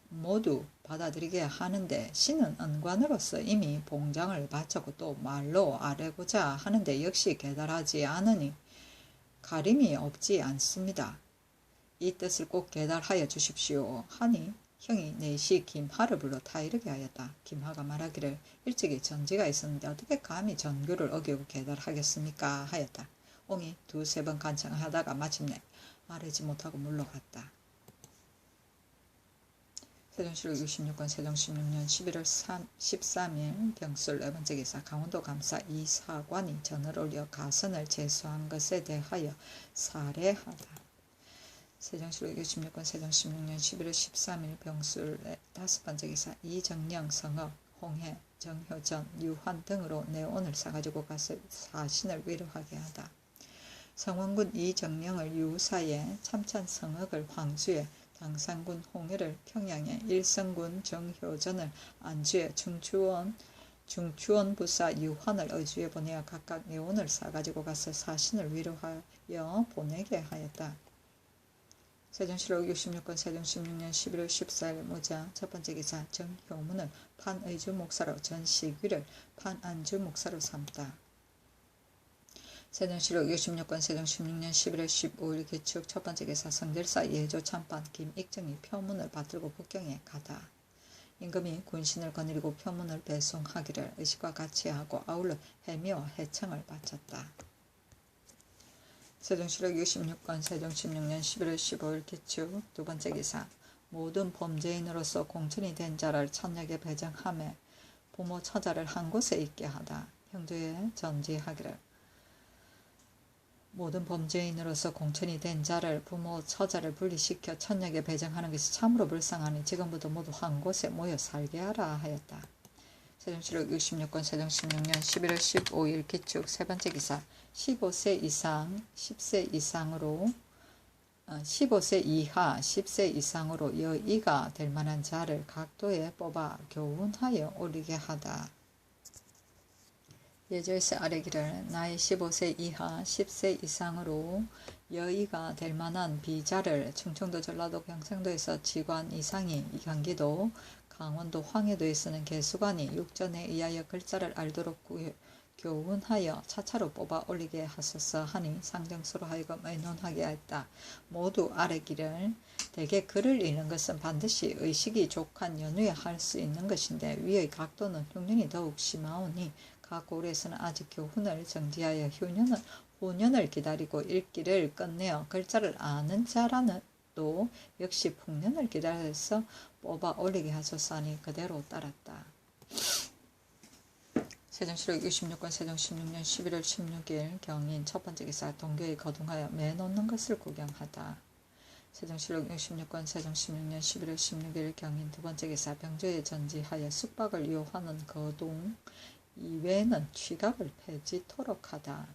모두 받아들이게 하는데 신은 은관으로서 이미 봉장을 바쳤고 또 말로 아뢰고자 하는데 역시 계달하지 않으니 가림이 없지 않습니다. 이 뜻을 꼭 계달하여 주십시오 하니 형이 내시 김하를 불러 다 이르게 하였다. 김하가 말하기를 일찍이 전지가 있었는데 어떻게 감히 전교를 어기고 계달하겠습니까 하였다. 옹이 2-3번 간청하다가 마침내 아뢰지 못하고 물러갔다. 세종시록 66권 세종 16년 11월 13일 병술 네 번째 기사 강원도 감사 이사관이 전을 올려 가선을 제수한 것에 대하여 사례하다. 세종시록 66권 세종 16년 11월 13일 병술 다섯 번째 기사 이정령 성업 홍해 정효전 유환 등으로 내온을 싸가지고 가서 사신을 위로하게 하다. 성원군 이정령을 유사에 참찬 성역을 황주에 당산군 홍해를 평양에 일성군 정효전을 안주에 중추원 부사 유환을 의주에 보내어 각각 내온을 싸가지고 가서 사신을 위로하여 보내게 하였다. 세종시록 66권 세종 16년 11월 14일 모자 첫 번째 기사 정효문을 판의주 목사로 전시귀를 판안주 목사로 삼다. 세종시록 66권 세종 16년 11월 15일 기축 첫 번째 기사 성결사 예조 참판 김익정이 표문을 받들고 북경에 가다. 임금이 군신을 거느리고 표문을 배송하기를 의식과 같이 하고 아울러 해미와 해청을 바쳤다. 세종시록 66권 세종 16년 11월 15일 기축 두 번째 기사 모든 범죄인으로서 공천이 된 자를 천역에 배정하며 부모 처자를 한 곳에 있게 하다. 형조에 전지하기를 모든 범죄인으로서 공천이 된 자를 부모 처자를 분리시켜 천역에 배정하는 것이 참으로 불쌍하니 지금부터 모두 한 곳에 모여 살게 하라 하였다. 세종시록 66권 세종 16년 11월 15일 기축 세 번째 기사 15세 이상 10세 이상으로 15세 이하 10세 이상으로 여의가 될 만한 자를 각도에 뽑아 교훈하여 올리게 하다. 예조에서 아래기를 나이 15세 이하 10세 이상으로 여의가 될 만한 비자를 충청도 전라도 경상도에서 지관 이상이 경기도 강원도 황해도에 쓰는 개수관이 육전에 의하여 글자를 알도록 교훈하여 차차로 뽑아 올리게 하소서 하니 상정수로 하여금 의논하게 했다. 모두 아래기를 대개 글을 읽는 것은 반드시 의식이 족한 연후에 할 수 있는 것인데 위의 각도는 흉년이 더욱 심하오니 각 고을에서는 아직 교훈을 정지하여 후년을 기다리고 읽기를 끝내어 글자를 아는 자라는 또 역시 풍년을 기다려서 뽑아 올리게 하소서 하니 그대로 따랐다. 세종시록 66권 세종 16년 11월 16일 경인 첫 번째 기사 동교에 거둥하여 매 놓는 것을 구경하다. 세종시록 66권 세종 16년 11월 16일 경인 두 번째 기사 병조에 전지하여 숙박을 요하는 거둥 이외에는 취각을 폐지토록 하다.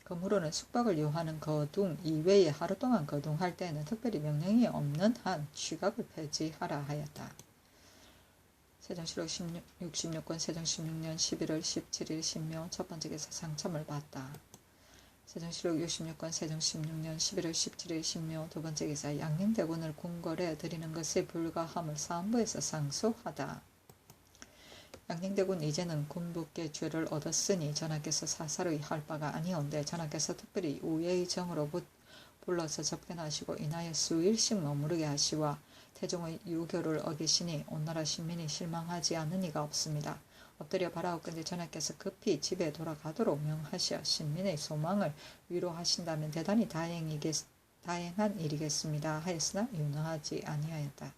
그러므로는 숙박을 요하는 거둥 이외에 하루 동안 거둥할 때에는 특별히 명령이 없는 한 취각을 폐지하라 하였다. 세종시록 66권 세종 16년 11월 17일 신묘 첫 번째 기사 상첨을 받다. 세종시록 66권 세종 16년 11월 17일 신묘 두 번째 기사 양림대군을 궁궐에 드리는 것에 불가함을 사헌부에서 상소하다. 양림대군 이제는 군부께 죄를 얻었으니 전하께서 사사로이 할 바가 아니온데 전하께서 특별히 우예의 정으로 불러서 접견하시고 인하여 수일씩 머무르게 하시와 태종의 유교를 어기시니 온나라 신민이 실망하지 않는 이가 없습니다. 엎드려 바라옵건대 전하께서 급히 집에 돌아가도록 명하시어 신민의 소망을 위로하신다면 대단히 다행한 일이겠습니다. 하였으나 윤허하지 아니하였다.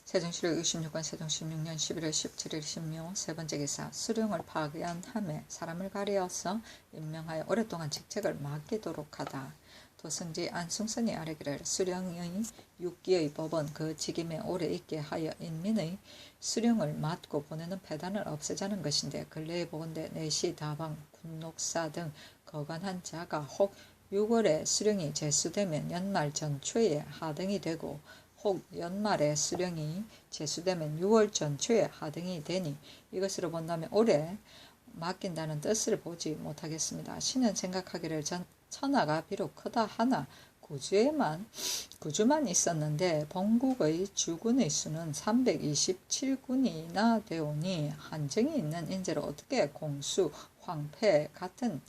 세종시록 66권 세종 16년 11월 17일 신묘 세 번째 기사 수령을 파견함에 사람을 가리어서 임명하여 오랫동안 직책을 맡기도록 하다. 도승지 안승선이 아뢰기를 수령의 6기의 법은 그 직임에 오래 있게 하여 인민의 수령을 맡고 보내는 폐단을 없애자는 것인데 근래에 보건대 내시 다방 군록사 등 거간한 자가 혹 6월에 수령이 제수되면 연말 전초에 하등이 되고 혹 연말에 수령이 제수되면 6월 전초에 하등이 되니 이것으로 본다면 올해 맡긴다는 뜻을 보지 못하겠습니다. 신은 생각하기를 천하가 비록 크다 하나 구주만 있었는데 본국의 주군의 수는 327군이나 되오니 한정이 있는 인재로 어떻게 공수, 황폐 같은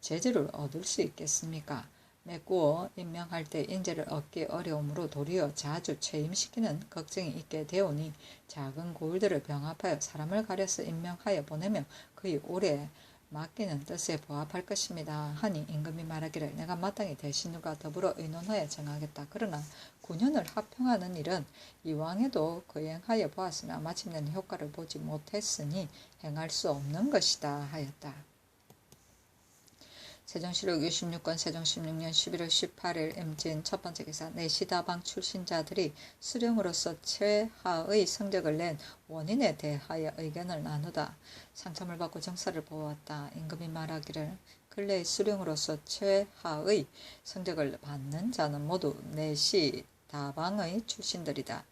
제재를 얻을 수 있겠습니까? 메꾸어 임명할 때 인재를 얻기 어려우므로 도리어 자주 취임시키는 걱정이 있게 되오니 작은 고을들을 병합하여 사람을 가려서 임명하여 보내면 그의 오래 맡기는 뜻에 부합할 것입니다. 하니 임금이 말하기를 내가 마땅히 대신들과 더불어 의논하여 정하겠다. 그러나 9년을 합평하는 일은 이왕에도 거행하여 보았으나 마침내는 효과를 보지 못했으니 행할 수 없는 것이다 하였다. 세종실록 66권 세종 16년 11월 18일 임진 첫 번째 기사 내시다방 출신자들이 수령으로서 최하의 성적을 낸 원인에 대하여 의견을 나누다. 상참을 받고 정사를 보았다. 임금이 말하기를 근래 수령으로서 최하의 성적을 받는 자는 모두 내시다방의 출신들이다.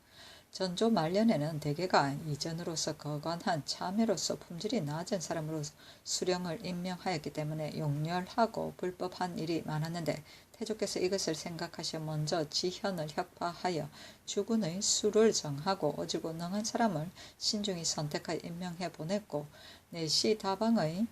전조 말년에는 대개가 이전으로서 거관한 참여로서 품질이 낮은 사람으로 수령을 임명하였기 때문에 용렬하고 불법한 일이 많았는데 태조께서 이것을 생각하셔 먼저 지현을 혁파하여 주군의 수를 정하고 오지고 능한 사람을 신중히 선택하여 임명해 보냈고 내시다방의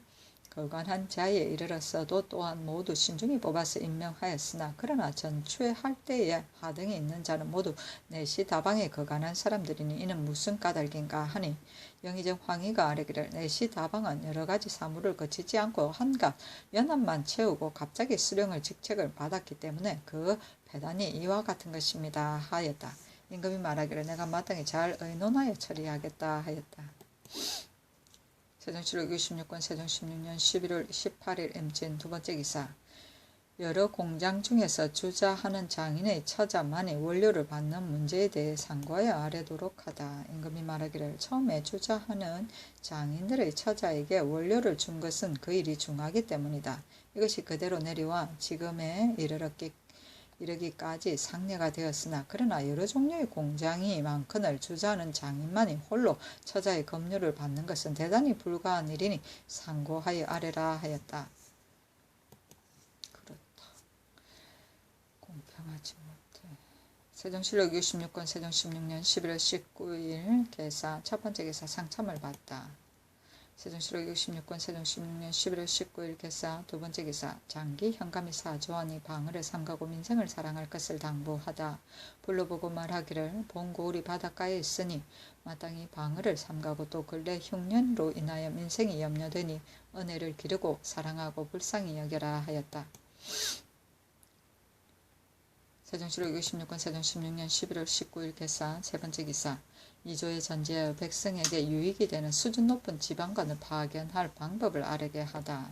거관한 자에 이르렀어도 또한 모두 신중히 뽑아서 임명하였으나 그러나 전추할 때에 하등이 있는 자는 모두 내시다방에 거관한 사람들이니 이는 무슨 까닭인가 하니 영의정 황희가 아뢰기를 내시다방은 여러가지 사무를 거치지 않고 한갓 연합만 채우고 갑자기 수령을 직책을 받았기 때문에 그 배단이 이와 같은 것입니다 하였다. 임금이 말하기를 내가 마땅히 잘 의논하여 처리하겠다 하였다. 세종실록 66권 세종 16년 11월 18일 임진 두 번째 기사 여러 공장 중에서 주자하는 장인의 처자만이 원료를 받는 문제에 대해 상고하여 아뢰도록 하다. 임금이 말하기를 처음에 주자하는 장인들의 처자에게 원료를 준 것은 그 일이 중하기 때문이다. 이것이 그대로 내려와 지금에 이르기까지 상례가 되었으나 그러나 여러 종류의 공장이 많거늘 주자하는 장인만이 홀로 처자의 급료를 받는 것은 대단히 불가한 일이니 상고하여 아뢰라 하였다. 그렇다. 공평하지 못해. 세종실록 66권 세종 16년 11월 19일 개사 첫 번째 개사 상참을 받다. 세종실록 66권 세종 16년 11월 19일 개사 두 번째 기사 장기 현감이 사조하니 방을을 삼가고 민생을 사랑할 것을 당부하다. 불러보고 말하기를 본 고을이 바닷가에 있으니 마땅히 방을을 삼가고 또 근래 흉년으로 인하여 민생이 염려되니 은혜를 기르고 사랑하고 불쌍히 여겨라 하였다. 세종실록 66권 세종 16년 11월 19일 개사 세 번째 기사 이조의 전제하여 백성에게 유익이 되는 수준 높은 지방관을 파견할 방법을 아뢰게 하다.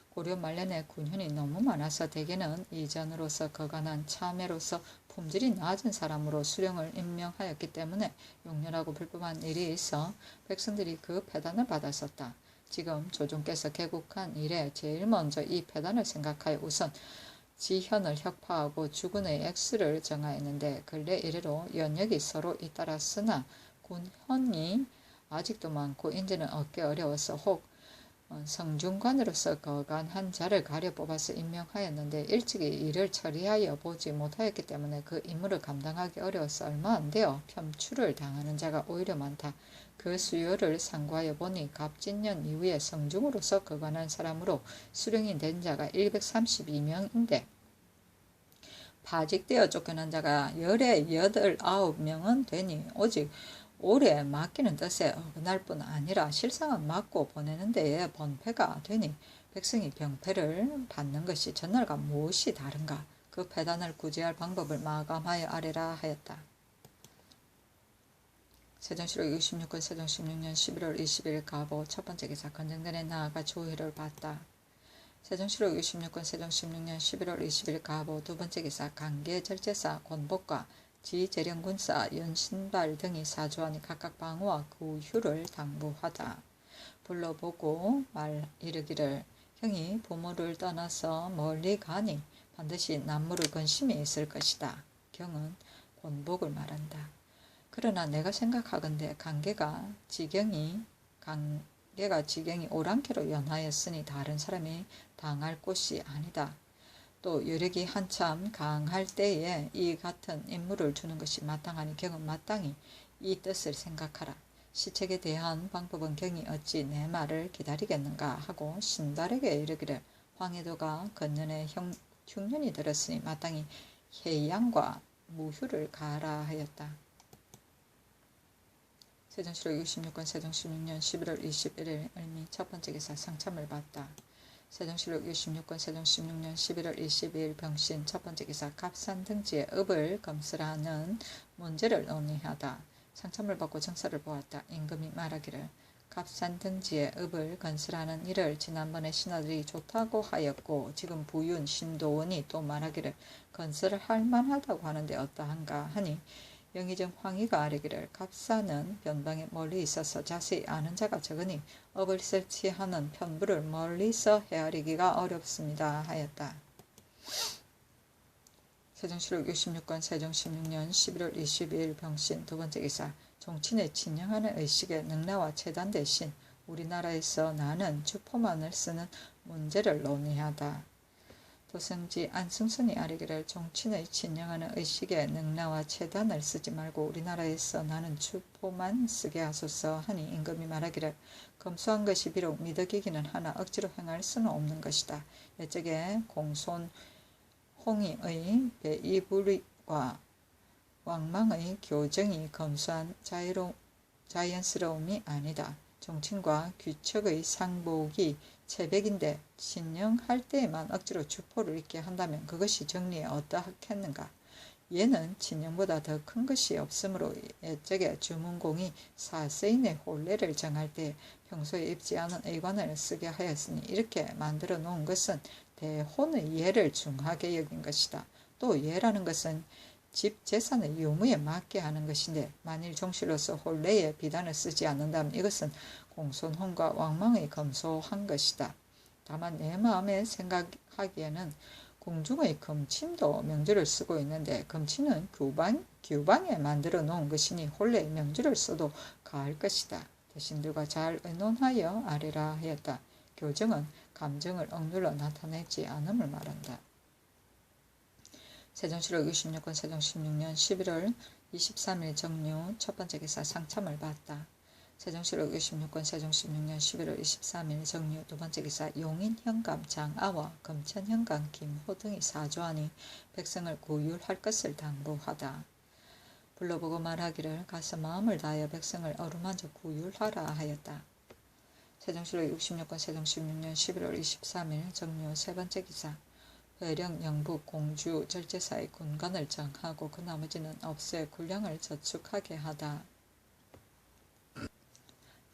고려 말년에 군현이 너무 많아서 대개는 이전으로서 거간한 참외로서 품질이 낮은 사람으로 수령을 임명하였기 때문에 용렬하고 불법한 일이 있어 백성들이 그 폐단을 받았었다. 지금 조정께서 개국한 이래 제일 먼저 이 폐단을 생각하여 우선 지현을 혁파하고 주군의 액수를 정하였는데 근래 이래로 연역이 서로 잇따랐으나 군현이 아직도 많고 인제는 얻기 어려워서 혹 성중관으로서 거간한 자를 가려 뽑아서 임명하였는데 일찍이 이를 처리하여 보지 못하였기 때문에 그 임무를 감당하기 어려워서 얼마 안 되어 편추를 당하는 자가 오히려 많다. 그 수요를 상고하여 보니 갑진년 이후에 성중으로서 거간한 사람으로 수령이 된 자가 132명인데 파직되어 쫓겨난 자가 89명은 되니 오직 올해 맡기는 뜻에 어긋날 뿐 아니라 실상은 맡고 보내는 데에 번패가 되니 백성이 병패를 받는 것이 전날과 무엇이 다른가 그 폐단을 구제할 방법을 마감하여 아뢰라 하였다. 세종실록 66권 세종 16년 11월 20일 가보 첫 번째 기사 건정전에 나아가 조회를 받다. 세종실록 66권 세종 16년 11월 20일 가보 두 번째 기사 강계절제사 권복과 지재령군사 연신발 등이 사주하니 각각 방어와 구휴를 당부하다. 불러보고 이르기를 형이 부모를 떠나서 멀리 가니 반드시 남무를 근심이 있을 것이다. 경은 권복을 말한다. 그러나 내가 생각하건대 강계가 지경이 오랑캐로 연하였으니 다른 사람이 당할 곳이 아니다. 또 여력이 한참 강할 때에 이 같은 임무를 주는 것이 마땅하니 경은 마땅히 이 뜻을 생각하라. 시책에 대한 방법은 경이 어찌 내 말을 기다리겠는가 하고 신달에게 이르기를 황해도가 건년에 흉년이 들었으니 마땅히 해양과 무휴를 가라 하였다. 세종시록 66권 세종 16년 11월 21일 을미 첫 번째 기사 상참을 받다. 세종시록 66권 세종 16년 11월 22일 병신 첫 번째 기사 갑산 등지의 읍을 검설하는 문제를 논의하다. 상참을 받고 정사를 보았다. 임금이 말하기를 갑산 등지의 읍을 건설하는 일을 지난번에 신하들이 좋다고 하였고 지금 부윤 신도원이 또 말하기를 건설을 할 만하다고 하는데 어떠한가 하니 영의정 황희가 아뢰기를 갑산은 변방에 멀리 있어서 자세히 아는 자가 적으니 업을 설치하는 편부를 멀리서 헤아리기가 어렵습니다 하였다. 세종시록 66권 세종 16년 11월 22일 병신 두 번째 기사 종친에 친형하는 의식의 능라와 체단 대신 우리나라에서 나는 주포만을 쓰는 문제를 논의하다. 도성지 안승선이 아뢰기를 종친의 친형하는 의식의 능라와 체단을 쓰지 말고 우리나라에서 나는 주포만 쓰게 하소서 하니 임금이 말하기를 검소한 것이 비록 미덕이기는 하나 억지로 행할 수는 없는 것이다. 옛적에 공손 홍의의 배이불과 왕망의 교정이 검소한 자연스러움이 아니다. 종친과 규척의 상복이 체백인데 친형할 때에만 억지로 주포를 입게 한다면 그것이 정리에 어떠하겠는가. 얘는 친형보다 더 큰 것이 없으므로 옛적에 주문공이 사세인의 혼례를 정할 때 평소에 입지 않은 의관을 쓰게 하였으니 이렇게 만들어 놓은 것은 대혼의 예를 중하게 여긴 것이다. 또 예라는 것은 집 재산의 유무에 맞게 하는 것인데 만일 종실로서 혼례에 비단을 쓰지 않는다면 이것은 공손혼과 왕망의 검소한 것이다. 다만 내 마음에 생각하기에는 궁중의 금침도 명주를 쓰고 있는데 금침은 규방에 만들어 놓은 것이니 혼례의 명주를 써도 가할 것이다. 대신들과 잘 의논하여 아뢰라 하였다. 교정은 감정을 억눌러 나타내지 않음을 말한다. 세종시록 66권 세종 16년 11월 23일 정류 첫 번째 기사 상참을 받다. 세종시록 66권 세종 16년 11월 23일 정류 두 번째 기사 용인 현감 장아와 금천 현감 김호 등이 사조하니 백성을 구휼할 것을 당부하다. 불러보고 말하기를 가서 마음을 다하여 백성을 어루만져 구휼하라 하였다. 세종시록 66권 세종 16년 11월 23일 정류 세 번째 기사 회령 영북 공주 절제사의 군관을 정하고 그 나머지는 없애 군량을 저축하게 하다.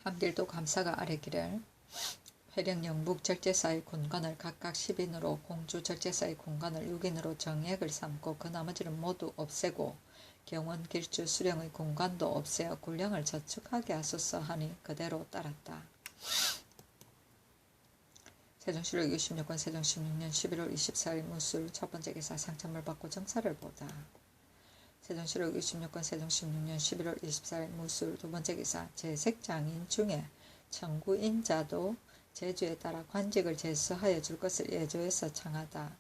함길도 감사가 아뢰기를 회령 영북 절제사의 군관을 각각 10인으로 공주 절제사의 군관을 6인으로 정액을 삼고 그 나머지는 모두 없애고 경원 길주 수령의 군관도 없애어 군량을 저축하게 하소서 하니 그대로 따랐다. 세종시록 66권 세종 16년 11월 24일 무술 첫 번째 기사 상참을 받고 정사를 보다. 세종시록 66권 세종 16년 11월 24일 무술 두 번째 기사 제색장인 중에 청구인자도 제주에 따라 관직을 제수하여 줄 것을 예조에서 청하다.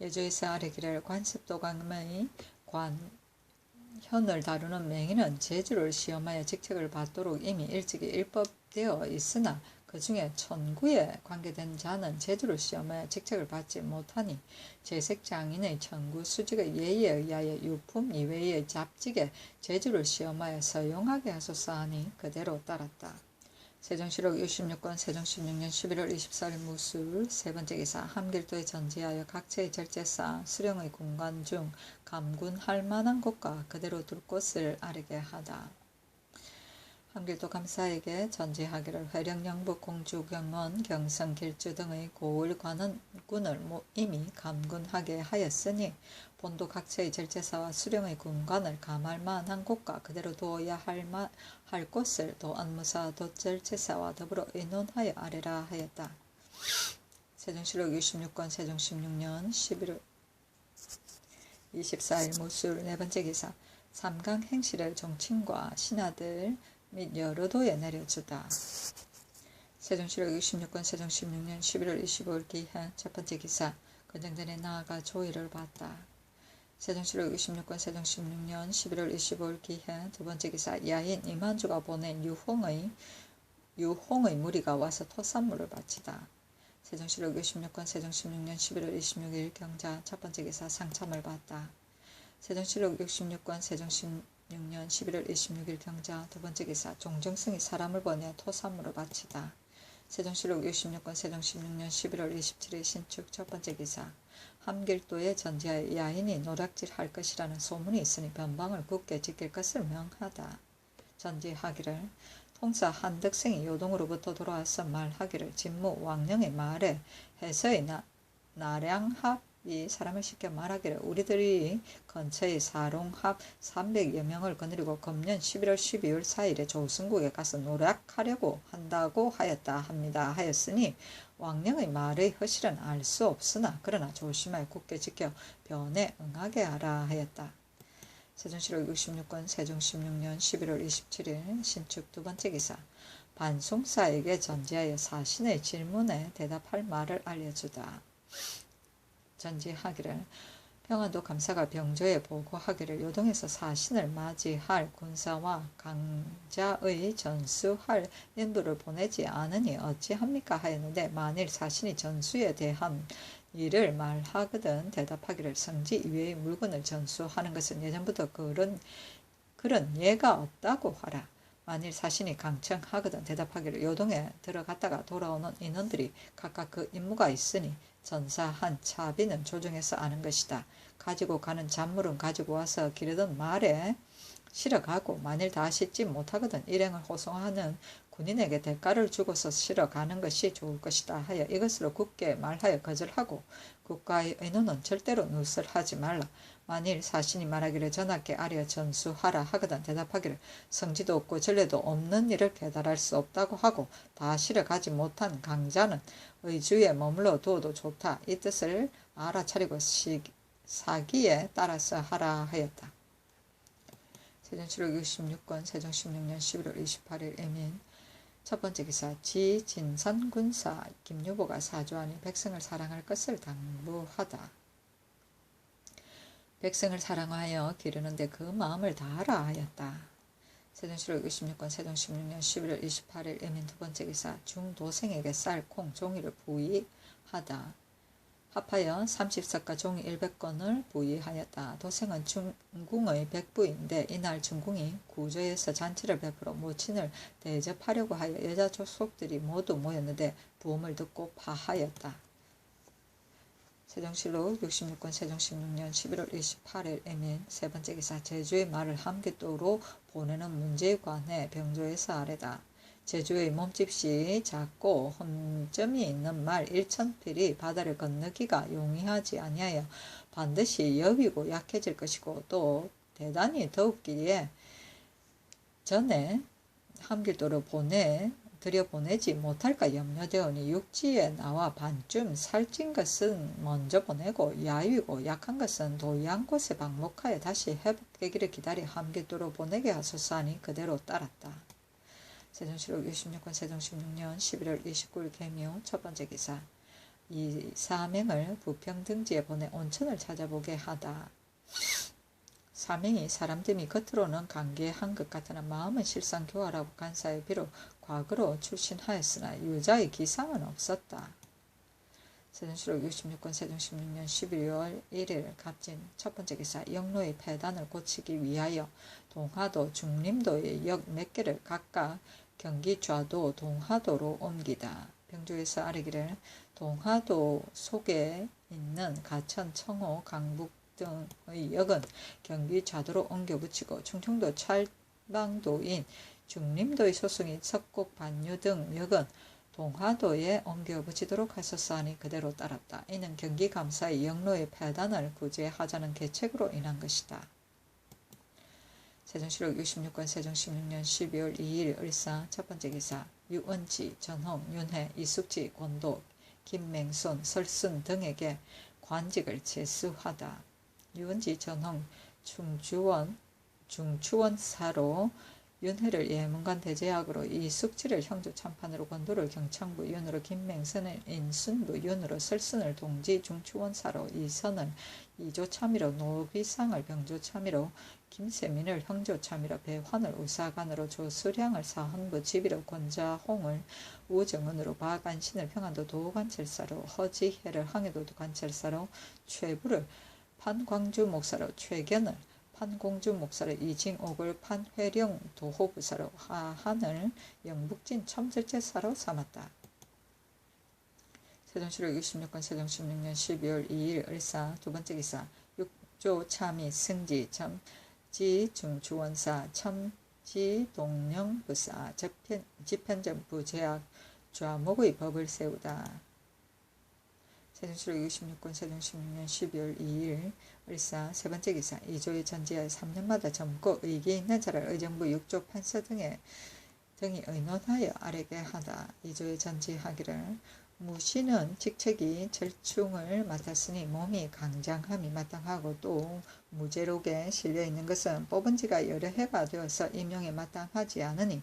예조에서 아뢰기를 관습도감의 관현을 다루는 맹인은 제주를 시험하여 직책을 받도록 이미 일찍이 일법되어 있으나 그 중에 천구에 관계된 자는 제주를 시험하여 직책을 받지 못하니 제색장인의 천구 수직의 예의에 의하여 유품 이외의 잡직에 제주를 시험하여 서용하게 하소서 하니 그대로 따랐다. 세종시록 66권 세종 16년 11월 24일 무술 세 번째 기사 함길도에 전지하여 각처의 절제사 수령의 군관 중 감군할 만한 곳과 그대로 둘 곳을 아뢰게 하다. 함길도 감사에게 전지하기를 회령 영북 공주 경원 경성 길주 등의 고을 관원군을 이미 감군하게 하였으니 본도 각처의 절제사와 수령의 군관을 감할 만한 곳과 그대로 두어야 할 곳을 도 안무사 도절제사와 더불어 의논하여 아뢰라 하였다. 세종시록 66권 세종 16년 11월 24일 무술 네 번째 기사 삼강 행실을 종친과 신하들 및 여러 도에 내려주다. 세종시록 66권 세종 16년 11월 25일 기한 첫 번째 기사 건정전에 나아가 조의를 받다. 세종시록 66권 세종 16년 11월 25일 기한 두 번째 기사 야인 이만주가 보낸 유홍의 무리가 와서 토산물을 바치다. 세종시록 66권 세종 16년 11월 26일 경자 첫 번째 기사 상참을 받다. 세종시록 66권 세종 16년 2016년 11월 26일 경자. 두 번째 기사. 종정승이 사람을 보내 토산물을 바치다. 세종실록 66권 세종 16년 11월 27일 신축. 첫 번째 기사. 함길도의 전지하에 야인이 노략질 할 것이라는 소문이 있으니 변방을 굳게 지킬 것을 명하다. 전지하기를 통사 한덕생이 요동으로부터 돌아와서 말하기를 진무 왕령의 말에 해서의 나량합이 사람을 시켜 말하기를 우리들이 근처의 사롱합 300여 명을 거느리고 금년 11월 12일 4일에 조승국에 가서 노략하려고 한다고 하였다 합니다. 하였으니 왕령의 말의 허실은 알 수 없으나 그러나 조심하여 굳게 지켜 변에 응하게 하라 하였다. 세종실록 66권 세종 16년 11월 27일 신축. 두 번째 기사. 반송사에게 전지하여 사신의 질문에 대답할 말을 알려주다. 전지하기를 평안도 감사가 병조에 보고하기를 요동에서 사신을 맞이할 군사와 강자의 전수할 인부를 보내지 않으니 어찌합니까 하였는데 만일 사신이 전수에 대한 일을 말하거든 대답하기를 성지 이외의 물건을 전수하는 것은 예전부터 그런 예가 없다고 하라. 만일 사신이 강청하거든 대답하기를 요동에 들어갔다가 돌아오는 인원들이 각각 그 임무가 있으니 전사한 차비는 조정해서 아는 것이다. 가지고 가는 잔물은 가지고 와서 기르던 말에 실어가고 만일 다 싣지 못하거든 일행을 호송하는 군인에게 대가를 주고서 실어가는 것이 좋을 것이다 하여 이것으로 굳게 말하여 거절하고 국가의 의논은 절대로 누설하지 말라. 만일 사신이 말하기를 전하께 아뢰어 전수하라 하거든 대답하기를 성지도 없고 전례도 없는 일을 깨달을 수 없다고 하고 다 실어가지 못한 강자는 의주에 머물러 두어도 좋다. 이 뜻을 알아차리고 사기에 따라서 하라 하였다. 세종실록 66권 세종 16년 11월 28일 애민. 첫 번째 기사. 지진선 군사 김유보가 사주하니 백성을 사랑할 것을 당부하다. 백성을 사랑하여 기르는데 그 마음을 다하라 하였다. 세종실록 66권 세종 16년 11월 28일 애민. 두 번째 기사. 중도생에게 쌀, 콩, 종이를 부의하다. 합하여 30석과 종이 100건을 부의하였다. 도생은 중궁의 백부인데 이날 중궁이 구조에서 잔치를 베풀어 모친을 대접하려고 하여 여자 조속들이 모두 모였는데 부음을 듣고 파하였다. 세종실록 66권 세종 16년 11월 28일 애민. 세 번째 기사. 제주의 말을 함깃도로 보내는 문제에 관해 병조에서 아래다. 제주의 몸집이 작고 험점이 있는 말 1000필이 바다를 건너기가 용이하지 아니하여 반드시 여위고 약해질 것이고 또 대단히 더욱기에 전에 함길도로 들여보내지 못할까 염려되오니 육지에 나와 반쯤 살찐 것은 먼저 보내고 야위고 약한 것은 도이한 곳에 방목하여 다시 회복되기를 기다려 함길도로 보내게 하소서 하니 그대로 따랐다. 세종실록 66권 세종 16년 11월 29일 개묘. 첫 번째 기사. 이 사명을 부평등지에 보내 온천을 찾아보게 하다. 사명이 사람됨이 겉으로는 간계한 것 같으나 마음은 실상 교활하고 간사에 비록 과거로 출신하였으나 유자의 기상은 없었다. 세종실록 66권 세종 16년 12월 1일 갑진. 첫 번째 기사. 영로의 폐단을 고치기 위하여 동하도, 중림도의 역 몇 개를 각각 경기 좌도, 동하도로 옮기다. 병조에서 아뢰기를 동하도 속에 있는 가천, 청호, 강북 등의 역은 경기 좌도로 옮겨 붙이고 충청도 찰방도인 중림도의 소속인 석곡, 반유 등 역은 동하도에 옮겨 붙이도록 하소서 하니 그대로 따랐다. 이는 경기감사의 영로의 폐단을 구제하자는 계책으로 인한 것이다. 세종실록 66권 세종 16년 12월 2일 을사. 첫 번째 기사. 유은지, 전홍, 윤회, 이숙지, 권도, 김맹손, 설순 등에게 관직을 제수하다. 유은지, 전홍, 중추원사로 윤회를 예문관 대제학으로 이숙지를 형조 참판으로 권도를 경창부 윤으로 김맹선을 인순부 윤으로 설순을 동지 중추원사로 이선을 이조참의로 노비상을 병조참의로 김세민을 형조참의로 배환을 우사관으로 조수량을 사헌부 지비로 권자홍을 우정은으로 박안신을 평안도 도관찰사로 허지혜를 항해도 관찰사로 최부를 판광주 목사로 최견을 판공주 목사로 이징옥을 판회령 도호부사로 하한을 영북진 첨절제사로 삼았다. 세종시록 66권 세종 16년 12월 2일 을사 두번째 기사 육조 참의 승지 첨지중주원사 첨지동령부사 집현정부 제약 좌목의 법을 세우다. 세종시록 66권 세종 16년 12월 2일 을사 세번째 기사 이조의 전지하에 3년마다 젊고 의기 있는 자를 의정부 육조 판서 등이 의논하여 아래게 하다. 이조의 전지하기를 무신은 직책이 절충을 맡았으니 몸이 강장함이 마땅하고 또 무제록에 실려있는 것은 뽑은 지가 여러 해가 되어서 임용에 마땅하지 않으니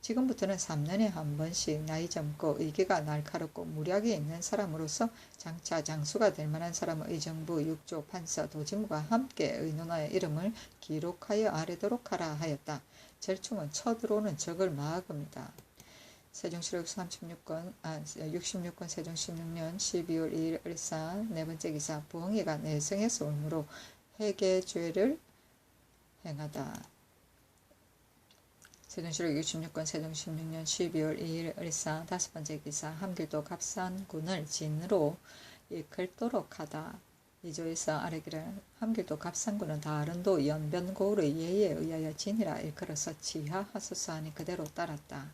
지금부터는 3년에 한 번씩 나이 젊고 의기가 날카롭고 무략이 있는 사람으로서 장차 장수가 될 만한 사람을 의정부 육조 판서 도지무가 함께 의논하여 이름을 기록하여 아래도록 하라 하였다. 절충은 쳐들어오는 적을 막음이다. 세종시록 66권 세종 16년 12월 2일 을사 네번째 기사 부엉이가 내성에서 울므로 회개죄를 행하다. 세종시록 66권 세종 16년 12월 2일 을사 다섯번째 기사 함길도 갑산군을 진으로 이끌도록 하다. 이조에서 아래기를 함길도 갑산군은 다른도 연변고울의 예에 의하여 진이라 일컬어서 지하하소서 하니 그대로 따랐다.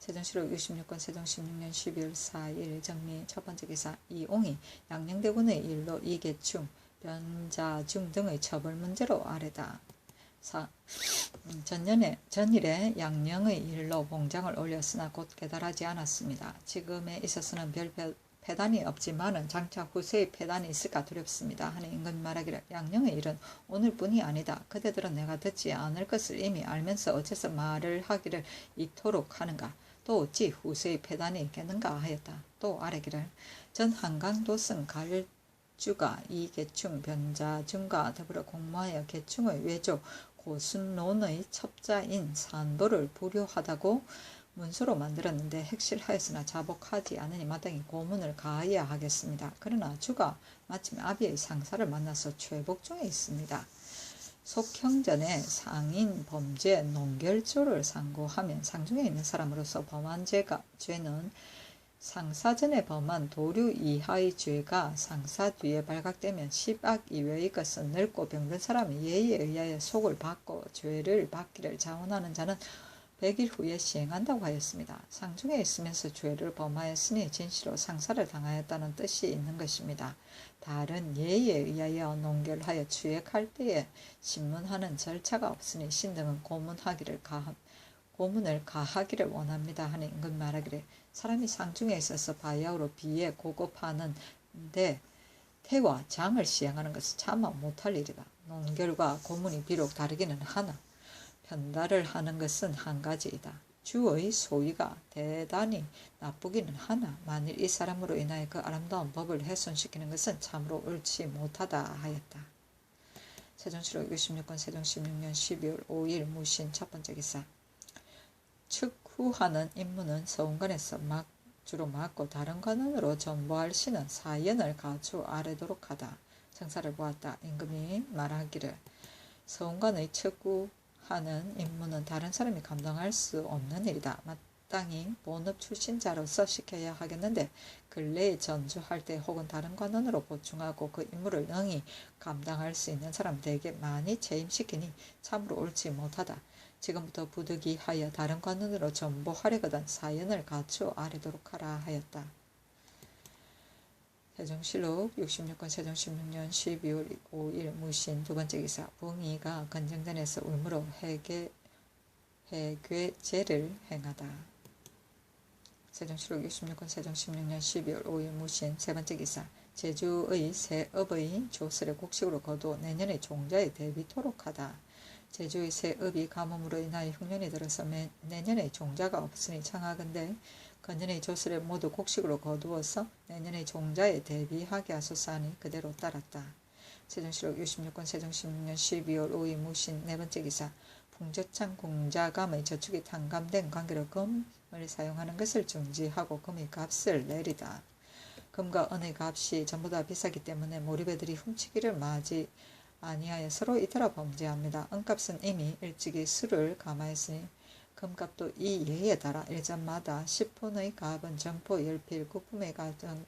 세종시록 66권 세종 16년 12월 4일 정미 첫번째 기사 이옹이 양녕대군의 일로 이계충, 변자중 등의 처벌 문제로 아래다. 전일에 양녕의 일로 봉장을 올렸으나 곧 계달하지 않았습니다. 지금에 있어서는 별 패단이 없지만은 장차 후세의 패단이 있을까 두렵습니다. 하는 임금 말하기를 양녕의 일은 오늘뿐이 아니다. 그대들은 내가 듣지 않을 것을 이미 알면서 어째서 말을 하기를 이토록 하는가. 또 어찌 후세의 패단이 있겠는가 하였다. 또 아래기를 전 한강도승 갈주가 이계충 변자중과 더불어 공모하여 계충의 외조 고순론의 첩자인 산도를 불효하다고 문서로 만들었는데 핵실하였으나 자복하지 않으니 마땅히 고문을 가해야 하겠습니다. 그러나 주가 마침 아비의 상사를 만나서 최복 중에 있습니다. 속형전에 상인 범죄 농결조를 상고하면 상중에 있는 사람으로서 범한 죄는 상사 전에 범한 도류 이하의 죄가 상사 뒤에 발각되면 10악 이외의 것은 늙고 병든 사람이 예의에 의하여 속을 받고 죄를 받기를 자원하는 자는 100일 후에 시행한다고 하였습니다. 상중에 있으면서 죄를 범하였으니 진시로 상사를 당하였다는 뜻이 있는 것입니다. 다른 예의에 의하여 농결하여 추액할 때에 신문하는 절차가 없으니 신등은 고문을 가하기를 원합니다. 하는 임금 말하기를 사람이 상중에 있어서 바야흐로 비에 고급하는데 태와 장을 시행하는 것은 차마 못할 일이다. 농결과 고문이 비록 다르기는 하나 편달을 하는 것은 한 가지이다. 주의 소위가 대단히 나쁘기는 하나 만일 이 사람으로 인하여 그 아름다운 법을 훼손시키는 것은 참으로 옳지 못하다 하였다. 세종시록 66권 세종 16년 12월 5일 무신 첫번째 기사 측후하는 임무는 서운관에서 주로 맡고 다른 관원으로 전보할 시는 사연을 가주 아래도록 하다. 정사를 보았다. 임금이 말하기를 서운관의 측구하는 임무는 다른 사람이 감당할 수 없는 일이다. 마땅히 본업 출신자로서 시켜야 하겠는데 근래에 전주할 때 혹은 다른 관원으로 보충하고 그 임무를 능히 감당할 수 있는 사람 대개 많이 채임시키니 참으로 옳지 못하다. 지금부터 부득이하여 다른 관원으로 전보하려거든 사연을 갖추어 아래도록 하라 하였다. 세종실록 66권 세종 16년 12월 5일 무신 두번째 기사 부엉이가 건정전에서 울므로 해괴죄를 행하다. 세종실록 66권 세종 16년 12월 5일 무신 세번째 기사 제주의 새업의 조설을 곡식으로 거두어 내년의 종자에 대비토록 하다. 제주의 새업이 가뭄으로 인하여 흉년이 들어서 내년의 종자가 없으니 청하건대 건년의 조설을 모두 곡식으로 거두어서 내년의 종자에 대비하게 하소서 하니 그대로 따랐다. 세종실록 66권 세종 16년 12월 5일 무신 네번째 기사 풍저창 공자감의 저축이 탕감된 관계로 금을 사용하는 것을 중지하고 금의 값을 내리다. 금과 은의 값이 전부 다 비싸기 때문에 몰입애들이 훔치기를 아니하여 서로 잇따라 범죄합니다. 은값은 이미 일찍이 수를 감하였으니 금값도 이 예에 따라 일전마다 10푼의 갑은 정포 10필, 9품의 갑은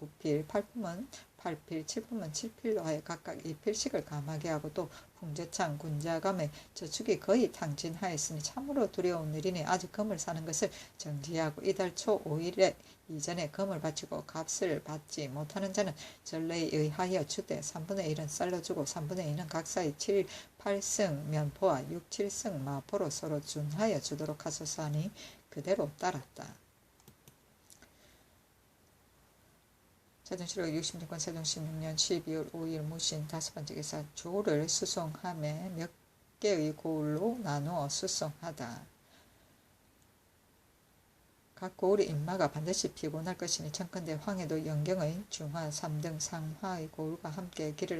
9필, 8품은 8필, 7품은 7필로 하여 각각 2필씩을 감하게 하고 또 풍조창, 군자감의 저축이 거의 탕진하였으니 참으로 두려운 일이니 아직 금을 사는 것을 정지하고 이달 초 5일에 이전에 금을 바치고 값을 받지 못하는 자는 전례에 의하여 주되 3분의 1은 쌀로 주고 3분의 2는 각사의 7, 8승 면포와 6, 7승 마포로 서로 준하여 주도록 하소서 하니 그대로 따랐다. 세종실록 66권 세종 16년 12월 5일 무신 5번째 기사 조를 수송함에 몇 개의 고을로 나누어 수송하다. 각 고을의 인마가 반드시 피곤할 것이니 청컨대 황해도 영경의 중화 3등 상화의 고을과 함께 길을